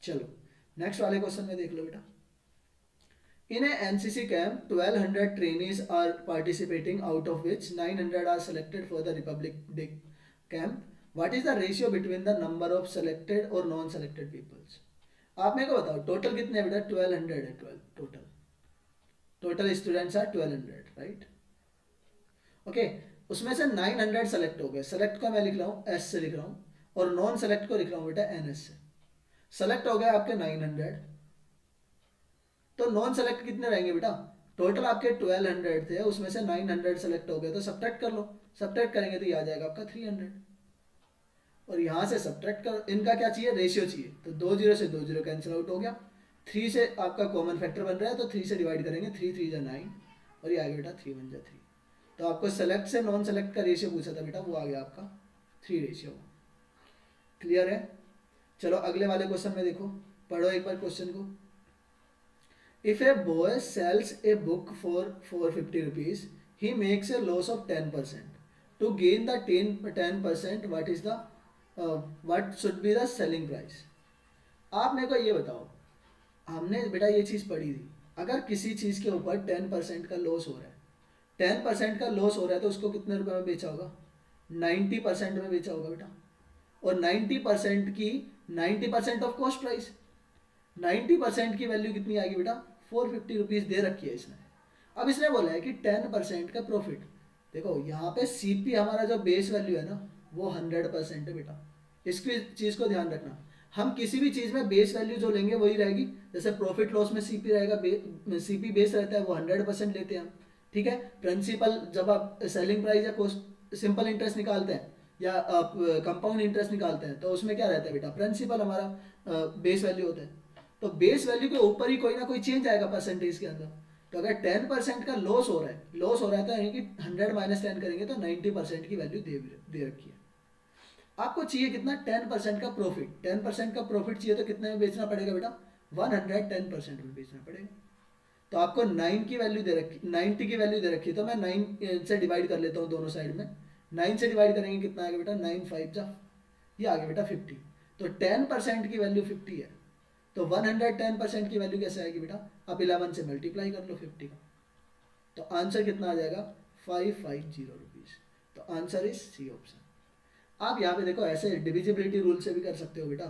चलो नेक्स्ट वाले क्वेश्चन में देख लो बेटा, in a NCC camp 1200 trainees are participating, out of which 900 are selected for the Republic Day camp, what is the ratio between the number of selected और non selected peoples. आप मेरे को बताओ टोटल कितने हैं बेटा, 1200 है, 12 total students are 1200 right. Okay, उसमें से 900 सेलेक्ट हो गए, सेलेक्ट को मैं लिख रहा हूँ एस से लिख रहा हूँ, और नॉन सेलेक्ट को लिख रहा हूँ बेटा एन एस से। सेलेक्ट हो गए आपके 900, तो नॉन सेलेक्ट कितने रहेंगे बेटा, टोटल आपके 1200 थे, उसमें से 900 सेलेक्ट हो गए, तो सब्ट्रैक्ट कर लो, सब्ट्रैक्ट करेंगे तो ये आ जाएगा आपका 300। और यहाँ से सब्ट्रैक्ट कर, इनका क्या चाहिए, रेशियो चाहिए, तो 2 0 से 2 0 कैंसिल आउट हो गया, 3 से आपका कॉमन फैक्टर बन रहा है तो 3 से डिवाइड करेंगे, 3 3 जा 9 और ये आ गया बेटा 3 1 जा 3। तो आपको सेलेक्ट से नॉन सेलेक्ट का रेशियो पूछा था बेटा, वो आ गया आपका 3 रेशियो। क्लियर है? चलो अगले वाले क्वेश्चन में देखो, पढ़ो एक बार क्वेश्चन को। If a boy sells a book for 450 rupees, he makes a loss of 10%। To gain the 10% what is the what should be the selling price. आप मेरे को ये बताओ, हमने बेटा ये चीज़ पढ़ी थी, अगर किसी चीज़ के ऊपर 10% का लॉस हो रहा है, 10% का लॉस हो रहा है तो उसको कितने रुपए में बेचा होगा, 90% में बेचा होगा बेटा। और 90% की 90% ऑफ कॉस्ट प्राइस, 90% की वैल्यू कितनी आएगी बेटा, 450 रुपीज़ दे रखी है इसने। अब इसने बोला है कि 10% का प्रॉफिट, देखो यहाँ पे सीपी हमारा जो बेस वैल्यू है ना वो 100% है बेटा, इसकी चीज़ को ध्यान रखना। हम किसी भी चीज़ में बेस वैल्यू जो लेंगे वही रहेगी, जैसे प्रॉफिट लॉस में सीपी रहेगा, सीपी बेस रहता है वो 100% लेते हैं हम, ठीक है। प्रिंसिपल जब आप सेलिंग प्राइस या कॉस्ट सिंपल इंटरेस्ट निकालते हैं या कंपाउंड इंटरेस्ट निकालते हैं तो उसमें क्या रहता है बेटा, प्रिंसिपल हमारा बेस वैल्यू होता है। तो बेस वैल्यू के ऊपर ही कोई ना कोई चेंज आएगा परसेंटेज के अंदर। तो अगर 10% का लॉस हो रहा है, लॉस हो रहा है तो यानी कि 100 माइनस 10 करेंगे तो 90% की वैल्यू दे रखी है। आपको चाहिए कितना, 10% का प्रॉफिट। 10% का प्रॉफिट चाहिए तो कितने में बेचना पड़ेगा बेटा, 110% में बेचना पड़ेगा। तो आपको 9 की वैल्यू दे रखी, 90 की वैल्यू दे रखी है, तो मैं 9 से डिवाइड कर लेता हूँ दोनों साइड में। 9 से डिवाइड करेंगे कितना आएगा बेटा, 9 5 जा, ये आ गया बेटा 50। तो 10% की वैल्यू 50 है, तो 110% की वैल्यू कैसे आएगी बेटा, आप 11 से मल्टीप्लाई कर लो 50 का, तो आंसर कितना आ जाएगा, 550 रुपीज़। तो आंसर इज सी ऑप्शन। आप यहाँ पे देखो ऐसे डिविजिबिलिटी रूल से भी कर सकते हो बेटा।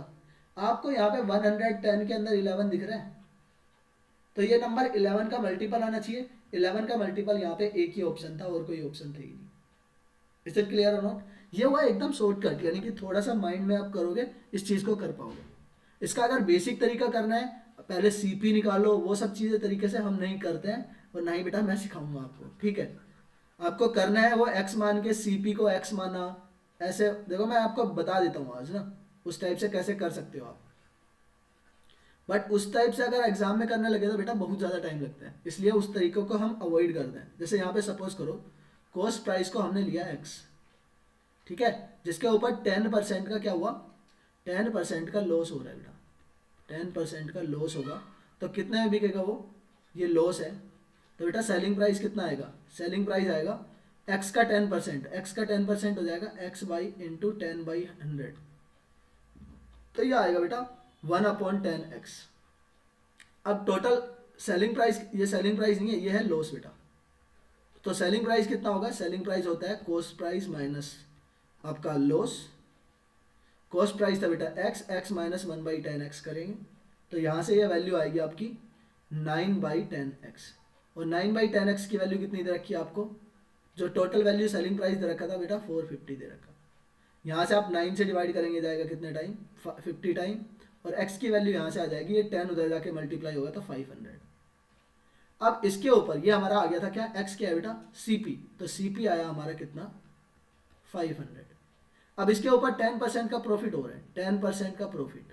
आपको यहाँ पे 110 के अंदर 11 दिख रहा है, तो ये नंबर 11 का मल्टीपल आना चाहिए। 11 का मल्टीपल यहाँ पे एक ही ऑप्शन था और कोई ऑप्शन थे ही नहीं। इज इट क्लियर और नॉट? ये हुआ एकदम शॉर्टकट, यानी कि थोड़ा सा माइंड में आप करोगे इस चीज़ को कर पाओगे। इसका अगर बेसिक तरीका करना है, पहले सीपी निकालो, वो सब चीज़ें तरीके से हम नहीं करते हैं, और ना ही बेटा मैं सिखाऊंगा आपको, ठीक है। आपको करना है वो एक्स मान के सीपी को एक्स माना, ऐसे देखो मैं आपको बता देता हूँ आज ना, उस टाइप से कैसे कर सकते हो आप। बट उस टाइप से अगर एग्जाम में करने लगे तो बेटा बहुत ज़्यादा टाइम लगता है, इसलिए उस तरीके को हम अवॉइड करते हैं। जैसे यहाँ पे सपोज करो कॉस्ट प्राइस को हमने लिया एक्स, ठीक है, जिसके ऊपर 10% का क्या हुआ, 10% का लॉस हो रहा है बेटा, 10% का लॉस होगा तो कितने में बिकेगा वो, ये लॉस है, तो बेटा सेलिंग प्राइस कितना आएगा, सेलिंग प्राइस आएगा एक्स का 10%, एक्स का 10% हो जाएगा एक्स बाई इंटू 10/100, तो ये आएगा बेटा 1/10x। अब टोटल सेलिंग प्राइस, ये सेलिंग प्राइस नहीं है, ये है लॉस बेटा। तो सेलिंग प्राइस कितना होगा, सेलिंग प्राइस होता है कॉस्ट प्राइस माइनस आपका लॉस। कॉस्ट प्राइस था बेटा एक्स, एक्स माइनस 1/10x करेंगे तो यहाँ से ये वैल्यू आएगी आपकी 9/10x। और 9/10x की वैल्यू कितनी दे रखी है आपको, जो टोटल वैल्यू सेलिंग प्राइस दे रखा था बेटा 450 दे रखा। यहाँ से आप 9 से डिवाइड करेंगे जाएगा कितने टाइम, 50 टाइम, और x की वैल्यू यहाँ से आ जाएगी, ये 10 उधर जाके मल्टीप्लाई होगा तो 500। अब इसके ऊपर ये हमारा आ गया था क्या, x क्या है बेटा, cp, तो cp आया हमारा कितना 500। अब इसके ऊपर 10% का प्रॉफिट हो रहा है, 10% का प्रॉफिट,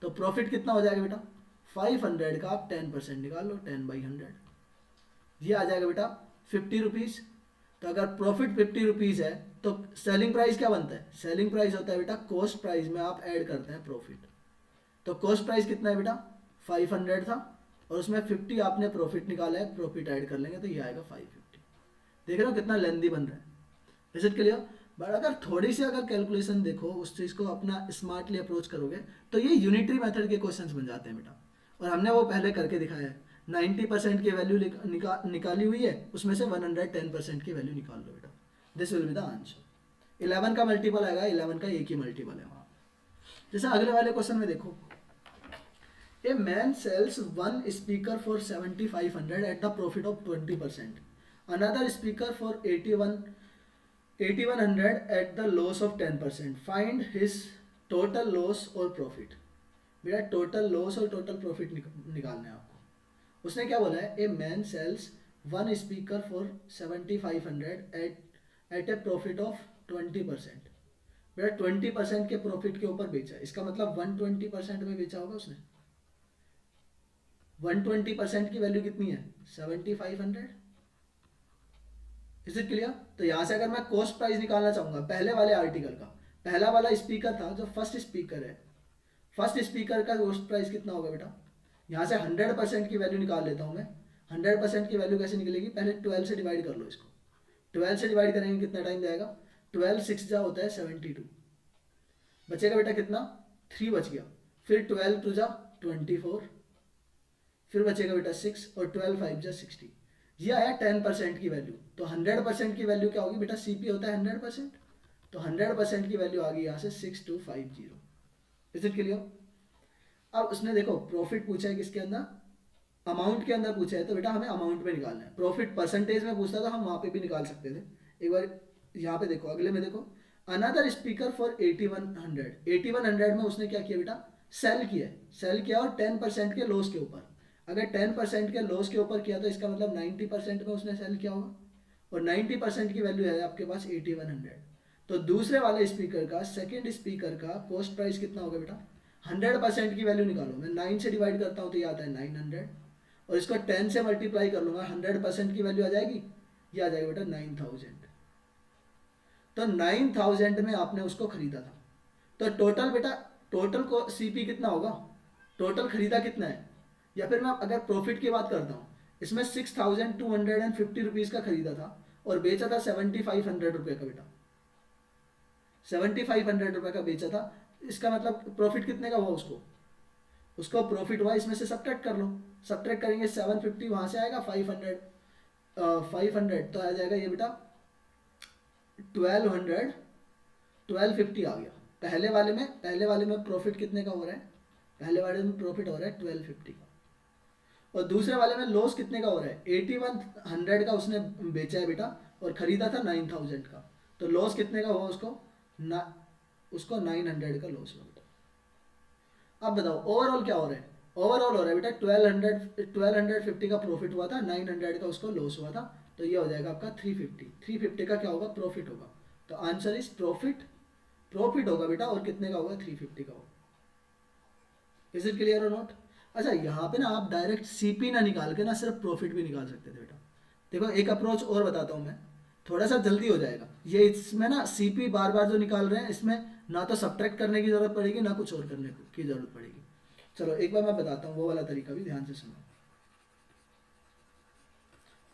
तो प्रॉफिट कितना हो जाएगा बेटा 500 का आप 10% निकाल लो, 10/100, ये आ जाएगा बेटा 50 रुपीज़। तो अगर प्रॉफिट 50 रुपीज़ है तो सेलिंग प्राइस क्या बनता है, सेलिंग प्राइस होता है बेटा कॉस्ट प्राइस में आप ऐड करते हैं प्रॉफिट। तो कॉस्ट प्राइस कितना है बेटा 500 था, और उसमें 50 आपने प्रॉफिट निकाला है, प्रॉफिट ऐड कर लेंगे तो ये आएगा 550। देख रहे हो कितना लेंदी बन रहा है, इज इट क्लियर? बट अगर थोड़ी सी अगर कैलकुलेशन देखो, उस चीज़ को अपना स्मार्टली अप्रोच करोगे तो ये यूनिटरी मेथड के क्वेश्चंस बन जाते हैं बेटा, और हमने वो पहले करके दिखाया है। 90% की वैल्यू निकाली हुई है, उसमें से 110% की वैल्यू निकाल लो बेटा, this will be the answer. 11 का मल्टीपल आएगा, 11 का एक ही मल्टीपल है वहाँ। जैसे अगले वाले क्वेश्चन में देखो, a man sells one speaker for 7500 at the profit of 20%, another speaker for 8100 at the loss of 10%, find his total loss और प्रॉफिट। बेटा टोटल लॉस और टोटल प्रॉफिट निकालना है आपको। उसने क्या बोला है, a man sells one speaker for 7500 at a profit of 20%, बेटा 20% के प्रॉफिट के ऊपर बेचा, इसका मतलब 120% में बेचा होगा उसने। 120% की वैल्यू कितनी है? 7500। Is it clear? तो यहाँ से अगर मैं कॉस्ट प्राइस निकालना चाहूंगा पहले वाले आर्टिकल का, पहला वाला स्पीकर था जो फर्स्ट स्पीकर है, फर्स्ट स्पीकर का कॉस्ट प्राइस कितना होगा बेटा? यहाँ से 100% की वैल्यू निकाल लेता हूँ मैं। 100% की वैल्यू कैसे निकलेगी? पहले 12 से डिवाइड कर लो इसको। 12 से डिवाइड करेंगे कितना टाइम जाएगा? 12 6 जा होता है 72, बचेगा बेटा कितना? 3 बच गया। फिर 12 2 जा 24, फिर बचेगा बेटा 6, और 12 5 जा 60। ये आया 10% की वैल्यू। तो 100% की वैल्यू क्या होगी बेटा? सीपी होता है 100%, तो 100% की वैल्यू आ गई यहाँ से 6250। Is it clear? अब उसने देखो प्रॉफिट पूछा है किसके अंदर? अमाउंट के अंदर पूछा है, तो बेटा हमें अमाउंट में निकालना है। प्रॉफिट परसेंटेज में पूछता था हम वहां पे भी निकाल सकते थे। एक बार यहाँ पे देखो, अगले में देखो, अनदर स्पीकर फॉर 8100। 8100 में उसने क्या किया बेटा? सेल किया। सेल किया और 10% के लॉस के ऊपर। अगर 10% के लॉस के ऊपर किया तो इसका मतलब 90% में उसने सेल किया होगा, और 90% की वैल्यू है आपके पास 8100। तो दूसरे वाले स्पीकर का, सेकेंड स्पीकर का कॉस्ट प्राइस कितना होगा बेटा? 100% की वैल्यू निकालो। मैं 9 से डिवाइड करता हूँ तो ये आता है 900, और इसको 10 से मल्टीप्लाई कर लूंगा, 100% की वैल्यू आ जाएगी, ये आ जाएगी बेटा 9000। तो 9000 में आपने उसको खरीदा था। तो टोटल बेटा, टोटल को सीपी कितना होगा? टोटल खरीदा कितना है? या फिर मैं अगर प्रॉफिट की बात करता हूँ, इसमें 6250 रुपीज़ का खरीदा था और बेचा था 7500 रुपये का बेटा। 7500 रुपये का बेचा था, इसका मतलब प्रॉफिट कितने का हुआ उसको? उसको प्रॉफिट हुआ, इसमें से सब्ट्रैक्ट कर लो। सब्ट्रैक्ट करेंगे 750 वहाँ से आएगा, 500 तो आ जाएगा ये बेटा 1200, 1250 आ गया। पहले वाले में प्रॉफिट कितने का हो रहा है? पहले वाले में प्रॉफिट हो रहा है 1250 का, और दूसरे वाले में लॉस कितने का हो रहा है? 8100 का उसने बेचा है बेटा, और खरीदा था 9000 का। तो लॉस कितने का हुआ उसको? उसको 900 का लॉस हुआ बेटा। अब बताओ ओवरऑल क्या हो रहा है? ओवरऑल हो रहा है बेटा 1250 का प्रॉफिट हुआ था, 900 का उसको लॉस हुआ था, तो ये हो जाएगा आपका 350। 350 का क्या होगा? प्रॉफिट होगा। तो आंसर इज प्रॉफिट। प्रॉफिट होगा बेटा, और कितने का होगा? 350 का होगा। इज इट क्लियर और नॉट? अच्छा, यहाँ पे ना आप डायरेक्ट सीपी ना निकाल के ना सिर्फ प्रॉफिट भी निकाल सकते थे बेटा। देखो एक अप्रोच और बताता हूँ मैं, थोड़ा सा जल्दी हो जाएगा ये। इसमें ना सीपी बार बार जो निकाल रहे हैं, इसमें ना तो सब्ट्रैक्ट करने की जरूरत पड़ेगी, ना कुछ और करने की जरूरत पड़ेगी। चलो एक बार मैं बताता हूँ वो वाला तरीका भी, ध्यान से सुनो।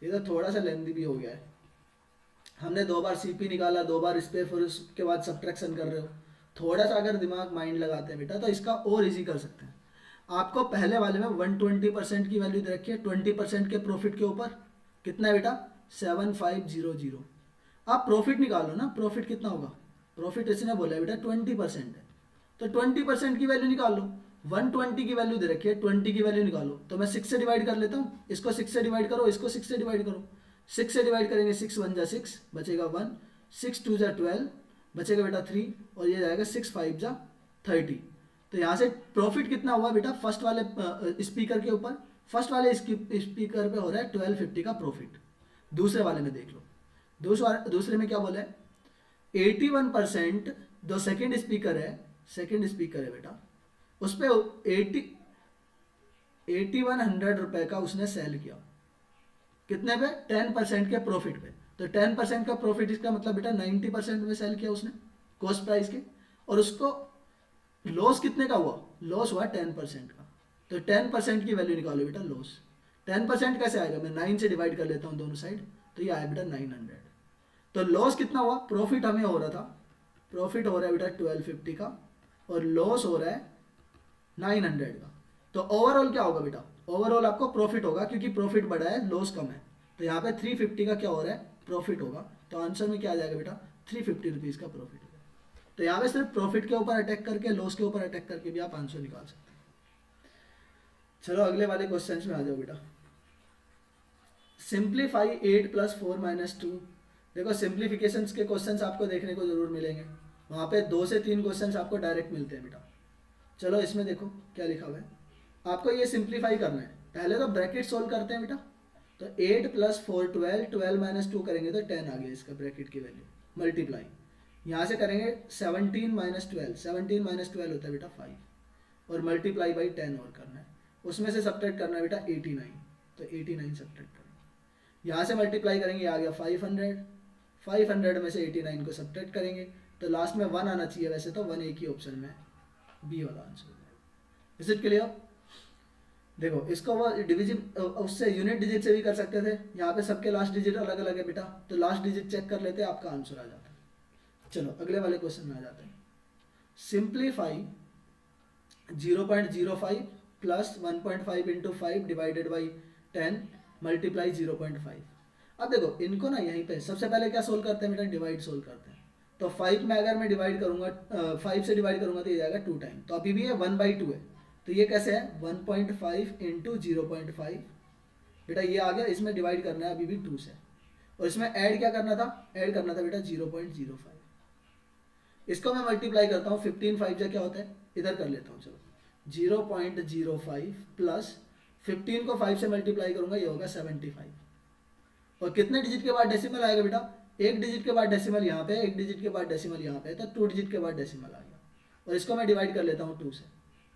ये तो थोड़ा सा लेंदी भी हो गया है। हमने 2 बार सीपी निकाला, 2 बार इस पे, फिर उसके बाद सब्ट्रैक्शन कर रहे हो। थोड़ा सा अगर दिमाग माइंड लगाते हैं बेटा तो इसका और इजी कर सकते हैं। आपको पहले वाले में 120% की वैल्यू दे रखी है, 20% के प्रॉफिट के ऊपर कितना है बेटा? 7500। आप प्रॉफिट निकालो ना, प्रॉफिट कितना होगा? प्रॉफिट इसने बोला है बेटा 20% है, तो 20% की वैल्यू निकाल लो। 120 की वैल्यू दे रखी है, 20 की वैल्यू निकालो। तो मैं 6 से डिवाइड कर लेता हूँ, इसको 6 से डिवाइड करो, इसको 6 से डिवाइड करो। 6 से डिवाइड करेंगे, 6 1 जा 6, बचेगा 1, 6 2 जा 12, बचेगा बेटा 3, और ये जाएगा 6 5 जा 30। तो यहाँ से प्रॉफिट कितना हुआ बेटा? फर्स्ट वाले स्पीकर के ऊपर, फर्स्ट वाले स्पीकर पे हो रहा है 1250 का प्रॉफिट। दूसरे वाले में देख लो, दूसरे में क्या बोला है? 81%। जो सेकेंड स्पीकर है, सेकेंड स्पीकर है बेटा, उस पर 8100 रुपये का उसने सेल किया। कितने पे? 10% के प्रॉफिट पे। तो 10% का प्रॉफिट, इसका मतलब बेटा 90% में सेल किया उसने कॉस्ट प्राइस के, और उसको लॉस कितने का हुआ? लॉस हुआ 10% का। तो 10% की वैल्यू निकालो बेटा लॉस। 10% कैसे आएगा? मैं 9 से डिवाइड कर लेता हूँ दोनों साइड, तो ये आया बेटा 900। तो लॉस कितना हुआ? प्रॉफिट हमें हो रहा था, प्रॉफिट हो रहा है बेटा 1250 का, और लॉस हो रहा है 900 का। तो ओवरऑल क्या होगा बेटा? ओवरऑल आपको प्रॉफिट होगा, क्योंकि प्रॉफिट बढ़ा है, लॉस कम है। तो यहाँ पे 350 का क्या हो रहा है? प्रॉफिट होगा। तो आंसर में क्या आ जाएगा बेटा? 350 रुपीज़ का प्रॉफिट होगा। तो यहाँ पे सिर्फ प्रॉफिट के ऊपर अटैक करके, लॉस के ऊपर अटैक करके भी आप आंसर निकाल सकते हैं। चलो अगले वाले क्वेश्चन में आ जाओ बेटा। सिंप्लीफाई 8 + 4 - 2। देखो सिंप्लीफिकेशन के क्वेश्चंस आपको देखने को जरूर मिलेंगे, वहाँ पे 2 से 3 क्वेश्चंस आपको डायरेक्ट मिलते हैं बेटा। चलो इसमें देखो क्या लिखा हुआ है, आपको ये सिंप्लीफाई करना है। पहले तो ब्रैकेट सोल्व करते हैं बेटा। तो 8 + 4 12, 12 - 2 करेंगे तो 10 आ गया इसका ब्रैकेट की वैल्यू, मल्टीप्लाई यहाँ से करेंगे 17 माइनस 12, 17 माइनस 12 होता है बेटा 5, और मल्टीप्लाई बाई 10 और करना है, उसमें से सब्ट्रैक्ट करना है बेटा 89, तो 89 सब्ट्रैक्ट करेंगे। यहाँ से मल्टीप्लाई करेंगे, आ गया 500, 500 में से 89 को सब्ट्रैक्ट करेंगे तो लास्ट में 1 आना चाहिए, वैसे तो 1 एक ही ऑप्शन में, बी वाला आंसर हो जाएगा। Is it clear? देखो इसको वो डिविजिट उससे यूनिट डिजिट से भी कर सकते थे, यहाँ पे सबके लास्ट डिजिट अलग अलग है बेटा, तो लास्ट डिजिट चेक कर लेते, आपका आंसर आ जाता है। चलो अगले वाले क्वेश्चन में आ जाते हैं। Simplify 0.05 plus 1.5 into 5 divided by 10 multiply 0.5। अब देखो इनको ना यहीं पे सबसे पहले क्या सोल्व करते हैं बेटा, डिवाइड सोल्व करते हैं। तो 5 में अगर मैं डिवाइड करूंगा 5 से डिवाइड करूंगा तो ये जाएगा 2 टाइम, तो अभी भी ये 1/2 है, तो ये कैसे है 1.5 इंटू 0.5 बेटा, ये आ गया, इसमें डिवाइड करना है अभी भी 2 से, और इसमें ऐड क्या करना था, ऐड करना था बेटा 0.05। इसको मैं मल्टीप्लाई करता हूँ, 15 5 जा क्या होता है, इधर कर लेता हूँ, चलो 0.05 प्लस 15 को 5 से मल्टीप्लाई करूंगा, ये होगा 75, और कितने डिजिट के बाद डेसिमल आएगा बेटा, एक डिजिट के बाद डेसिमल यहाँ पे, एक डिजिट के बाद डेसिमल यहाँ पे, तो 2 डिजिट के बाद डेसिमल आ गया, और इसको मैं डिवाइड कर लेता हूँ 2 से,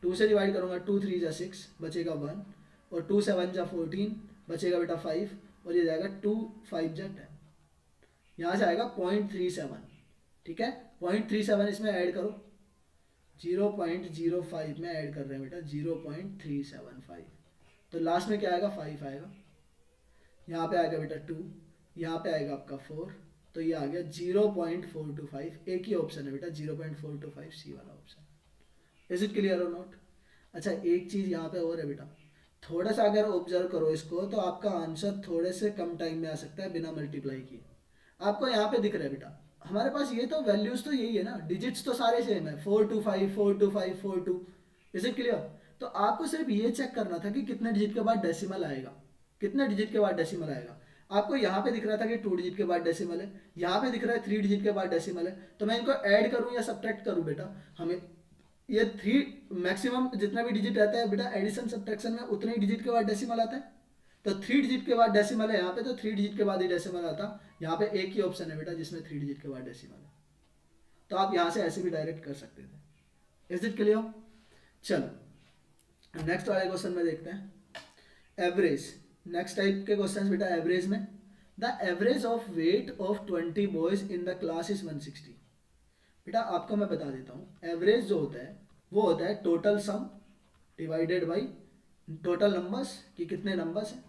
2 से डिवाइड करूंगा, 2 3 जा 6 बचेगा 1, और 2 7 जा 14 बचेगा बेटा 5, और ये जाएगा 2 5 जा 10, यहाँ से आएगा 0.37, ठीक है 0.37 इसमें ऐड करो, 0.05 में ऐड कर रहे हैं बेटा 0.375, तो लास्ट में क्या आएगा 5 आएगा, यहाँ पे आएगा बेटा 2, यहाँ पे आएगा आपका 4, तो ये आ गया 0.425, एक ही ऑप्शन है बेटा 0.425 सी वाला ऑप्शन। इज इट क्लियर और नॉट? अच्छा एक चीज़ यहाँ पे और है बेटा, थोड़ा सा अगर ऑब्जर्व करो इसको तो आपका आंसर थोड़े से कम टाइम में आ सकता है बिना मल्टीप्लाई किए। आपको यहाँ पे दिख रहा है बेटा, हमारे पास ये तो वैल्यूज तो यही है ना, डिजिट्स तो सारे सेम है, 425 425 42। Is it clear? तो आपको सिर्फ ये चेक करना था कि कितने डिजिट के बाद डेसिमल आएगा, कितने डिजिट के बाद डेसिमल आएगा। आपको यहाँ पे दिख रहा था कि 2 डिजिट के बाद डेसिमल है, यहाँ पे दिख रहा है 3 डिजिट के बाद डेसिमल है, तो मैं इनको ऐड करूँ या सब्ट्रैक्ट करूँ बेटा, हमें ये 3 मैक्सिमम जितना भी डिजिट रहता है बेटा एडिशन सब्ट्रैक्शन में उतने ही डिजिट के बाद डेसिमल आता है, तो 3 डिजिट के बाद डेसिमल है यहाँ पे, तो 3 डिजिट के बाद ही डेसिमल आता। यहाँ पे एक ही ऑप्शन है बेटा जिसमें 3 डिजिट के बाद डेसिमल है, तो आप यहाँ से ऐसे भी डायरेक्ट कर सकते थे। Is it clear? चलो नेक्स्ट वाले क्वेश्चन में देखते हैं, एवरेज। नेक्स्ट टाइप के क्वेश्चन बेटा एवरेज में, the average of weight of 20 boys in the class is 160। बेटा आपको मैं बता देता हूँ, एवरेज जो होता है वो होता है total sum divided by total numbers, कि कितने नंबर्स हैं।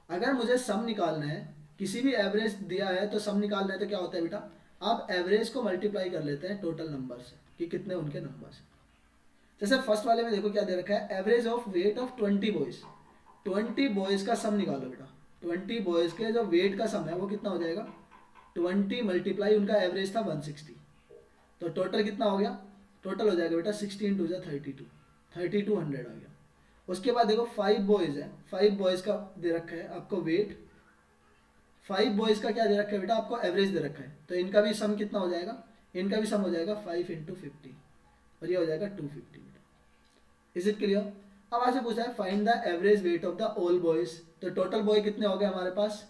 अगर मुझे सम निकालना है, किसी भी एवरेज दिया है तो सम निकालना है, तो क्या होता है बेटा, आप एवरेज को मल्टीप्लाई कर लेते हैं टोटल नंबर से कि कितने उनके नंबर्स हैं। जैसे फर्स्ट वाले में देखो क्या दे रखा है, average of weight of 20 boys, 20 boys का सम निकालो बेटा, 20 बॉयज के जो वेट का सम है वो कितना हो जाएगा, 20 मल्टीप्लाई उनका एवरेज था 160, तो टोटल कितना हो गया, टोटल हो जाएगा बेटा 16 2 32, 3200 आ गया। उसके बाद देखो 5 बॉयज है, 5 बॉयज का दे रखा है आपको वेट, 5 बॉयज का क्या दे रखा है बेटा, आपको एवरेज दे रखा है, तो इनका भी सम कितना हो जाएगा, इनका भी सम हो जाएगा 5 इंटू 50, और ये हो जाएगा 250 बेटा। Is it clear? अब आपसे पूछा है find the average weight of the all boys, तो टोटल बॉय कितने हो गए हमारे पास,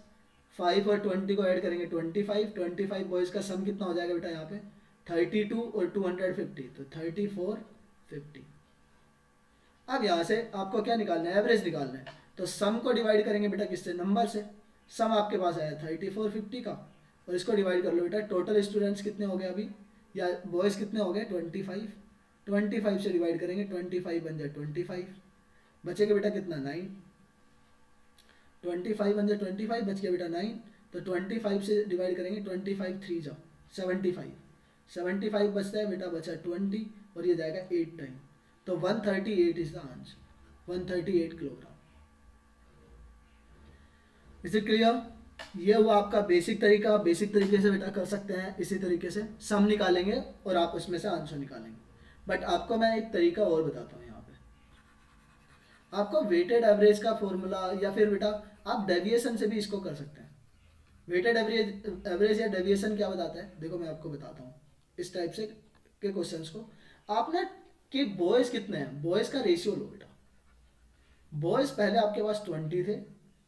5 और 20 को ऐड करेंगे 25, 25 बॉयज का सम कितना हो जाएगा बेटा यहाँ पे 32 और 250, तो 3450। अब यहाँ से आपको क्या निकालना है, एवरेज निकालना है, तो सम को डिवाइड करेंगे बेटा किससे, नंबर से। सम आपके पास आया 3450 का, और इसको डिवाइड कर लो बेटा, टोटल स्टूडेंट्स कितने हो गए अभी, या बॉयज़ कितने हो गए 25, 25 से डिवाइड करेंगे, 25 बन जाए 25, बचेगा बेटा कितना 9, 25 बन जाए 25, बच गया बेटा 9, तो 25 से डिवाइड करेंगे, 25 3 जाओ 75, 75 बचता है बेटा, बचा 20, और ये जाएगा 8 टाइम, तो 138 is the answer, 138 kilogram. Is it clear? ये हुआ आपका बेसिक तरीका, बेसिक तरीके से बेटा कर सकते हैं, इसी तरीके से सम निकालेंगे और आप उसमें से आंसर निकालेंगे। बट आपको मैं एक तरीका और बताता हूँ, यहाँ पे आपको वेटेड एवरेज का फॉर्मूला, या फिर बेटा आप डेविएशन से भी इसको कर सकते हैं। वेटेड एवरेज या डेविएशन क्या बताता है, देखो मैं आपको बताता हूँ। इस टाइप से के क्वेश्चंस को आप ना, कि बॉयज़ कितने हैं, बॉयज़ का रेशियो लो बेटा। बॉयज़ पहले आपके पास 20 थे,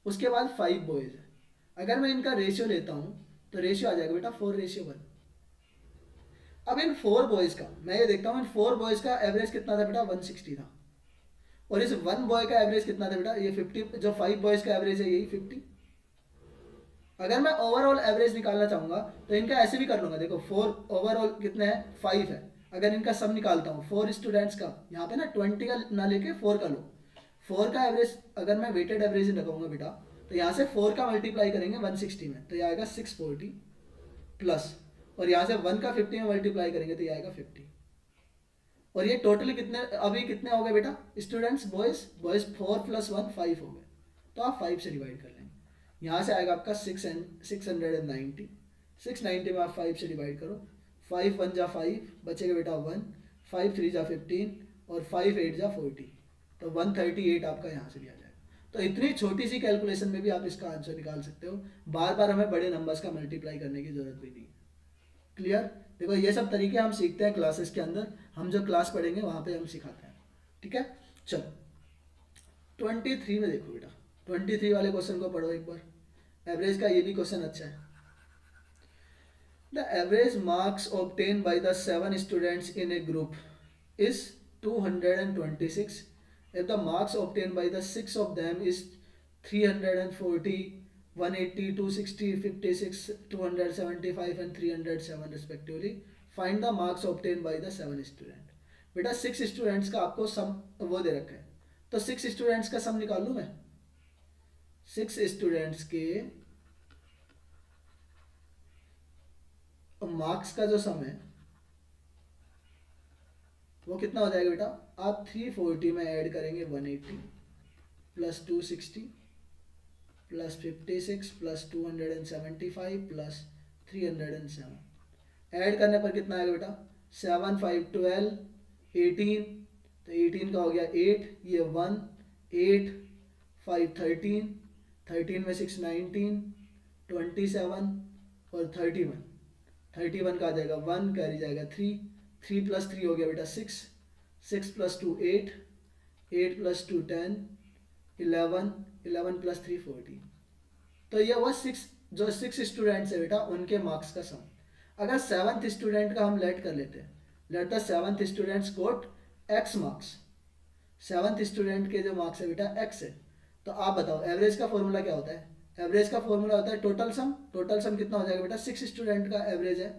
उसके बाद 5 बॉयज़ है। अगर मैं इनका रेशियो लेता हूँ तो रेशियो आ जाएगा बेटा 4:1। अब इन 4 बॉयज़ का मैं ये देखता हूँ, इन 4 बॉयज़ का एवरेज कितना था बेटा, 160 था। और इस 1 बॉय का एवरेज कितना था बेटा, ये 50, जो 5 बॉयज़ का एवरेज है यही 50। अगर मैं ओवरऑल एवरेज निकालना चाहूँगा तो इनका ऐसे भी कर लूँगा, देखो 4 ओवरऑल कितने हैं, 5 है। अगर इनका सम निकालता हूँ 4 स्टूडेंट्स का, यहाँ पे ना 20 का ना लेके 4 का लो। 4 का एवरेज अगर मैं वेटेड एवरेज लगाऊंगा बेटा, तो यहाँ से 4 का मल्टीप्लाई करेंगे 160 में, तो ये आएगा 640 प्लस, और यहाँ से 1 का 50 में मल्टीप्लाई करेंगे तो ये आएगा 50। और ये टोटली कितने अभी कितने हो गए बेटा स्टूडेंट्स, बॉयज़ बॉयज़ 4 + 1 5 हो गए, तो आप 5 से डिवाइड कर लेंगे। यहाँ से आएगा आपका 690, 690 में आप 5 से डिवाइड करो, 5 1 जा 5 बचेगा बेटा 1, 5 3 जा 15 और 5 8 जा 40, तो 138 आपका यहाँ से भी आ जाएगा। तो इतनी छोटी सी कैलकुलेशन में भी आप इसका आंसर निकाल सकते हो, बार बार हमें बड़े नंबर्स का मल्टीप्लाई करने की जरूरत भी नहीं है। क्लियर। देखो ये सब तरीके हम सीखते हैं क्लासेस के अंदर, हम जो क्लास पढ़ेंगे वहाँ पे हम सिखाते हैं, ठीक है। चलो 23 में देखो बेटा, 23 वाले क्वेश्चन को पढ़ो एक बार, एवरेज का ये भी क्वेश्चन अच्छा है। The average marks obtain by the 7 students in A group is 226 if the marks obtained by the 6 of them is 340, 180, 260, 56, 275 and 307 respectively. Find the marks obtained by the 7 student. बेटा 6 students का आपको सम वो दे रखा है, तो 6 students का सम निकाल लूँ मैं। 6 स्टूडेंट्स के मार्क्स का जो सम है वो कितना हो जाएगा बेटा, आप 340 में ऐड करेंगे 180 plus 260 plus 56 plus 275 plus 307, add करने पर कितना आएगा बेटा, 7 5 12 18, तो 18 का हो गया 8, ये 1 8 5 13, 13 में 6 19, 27 और 31 का आ जाएगा 1, कैरी जाएगा 3, 3 + 3 हो गया बेटा 6, 6 + 2 8, 8 + 2 10, 11, 11 + 3 14। तो ये हुआ 6, जो 6 स्टूडेंट्स है बेटा उनके मार्क्स का सम। अगर 7th स्टूडेंट का हम लेट कर लेते हैं, let the 7th students got x marks, 7th student के जो मार्क्स है बेटा x है, तो आप बताओ एवरेज का फॉर्मूला क्या होता है, एवरेज का फॉर्मूला होता है टोटल सम। टोटल सम कितना हो जाएगा बेटा, 6 स्टूडेंट का एवरेज है,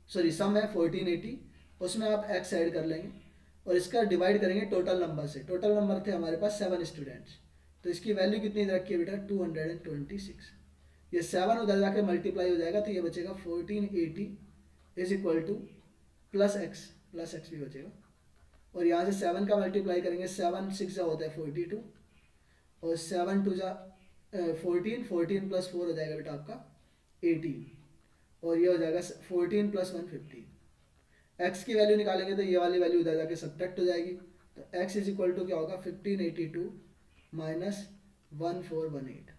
सॉरी सम है 1480, उसमें आप x ऐड कर लेंगे और इसका डिवाइड करेंगे टोटल नंबर से। टोटल नंबर थे हमारे पास 7 स्टूडेंट्स, तो इसकी वैल्यू कितनी रखी है बेटा 226। ये 7 उधर जाके मल्टीप्लाई हो जाएगा तो ये बचेगा 1480 is equal two plus x भी बचेगा, और यहाँ से 7 का मल्टीप्लाई करेंगे, 7 6 जा होता है 42 और 7 2 जा 14, 14 + 4 हो जाएगा बेटा आपका 18, और ये हो जाएगा 14 + 1 15। एक्स की वैल्यू निकालेंगे तो ये वाली वैल्यू उधर जाके सब्ट्रैक्ट हो जाएगी, तो x इज इक्वल टू क्या होगा 1582 माइनस 1418।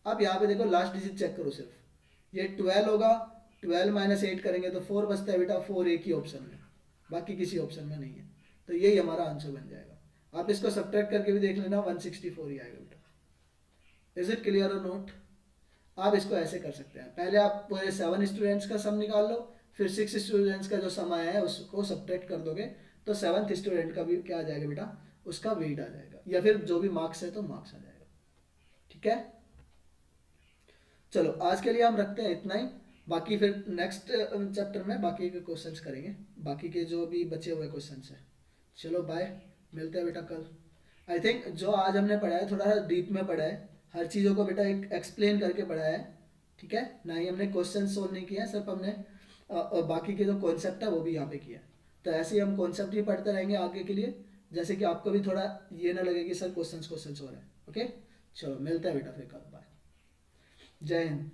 अब यहाँ पे देखो लास्ट डिजिट चेक करो, सिर्फ ये 12 होगा, 12 - 8 करेंगे तो 4 बचता है बेटा, 4 एक ही ऑप्शन में, बाकी किसी ऑप्शन में नहीं है, तो यही हमारा आंसर बन जाएगा। आप इसको सब्ट्रैक्ट करके भी देख लेना, 164 ही आएगा बेटा। इज इट क्लियर और नोट। आप इसको ऐसे कर सकते हैं, पहले आप पूरे 7 स्टूडेंट्स का सम निकाल लो, फिर 6 स्टूडेंट्स का जो सम आया है उसको सब्ट्रैक्ट कर दोगे तो 7th स्टूडेंट का भी क्या आ जाएगा बेटा, उसका वेट आ जाएगा, या फिर जो भी मार्क्स है तो मार्क्स आ जाएगा, ठीक है। चलो आज के लिए हम रखते हैं इतना ही, बाकी फिर नेक्स्ट चैप्टर में बाकी के क्वेश्चंस करेंगे, बाकी के जो भी बचे हुए क्वेश्चंस हैं। चलो बाय, मिलते हैं बेटा कल। आई थिंक जो आज हमने पढ़ा है थोड़ा डीप में पढ़ा है, हर चीज़ों को बेटा एक एक्सप्लेन करके पढ़ा है, ठीक है ना, ही हमने क्वेश्चन सोल्व नहीं किया, सिर्फ हमने बाकी के जो कॉन्सेप्ट है वो भी यहाँ पे किया। तो ऐसे ही हम कॉन्सेप्ट ही पढ़ते रहेंगे आगे के लिए, जैसे कि आपको भी थोड़ा ये ना लगे कि सर क्वेश्चन हो रहे हैं। ओके चलो मिलते हैं बेटा फिर कल, बाय, जय हिंद।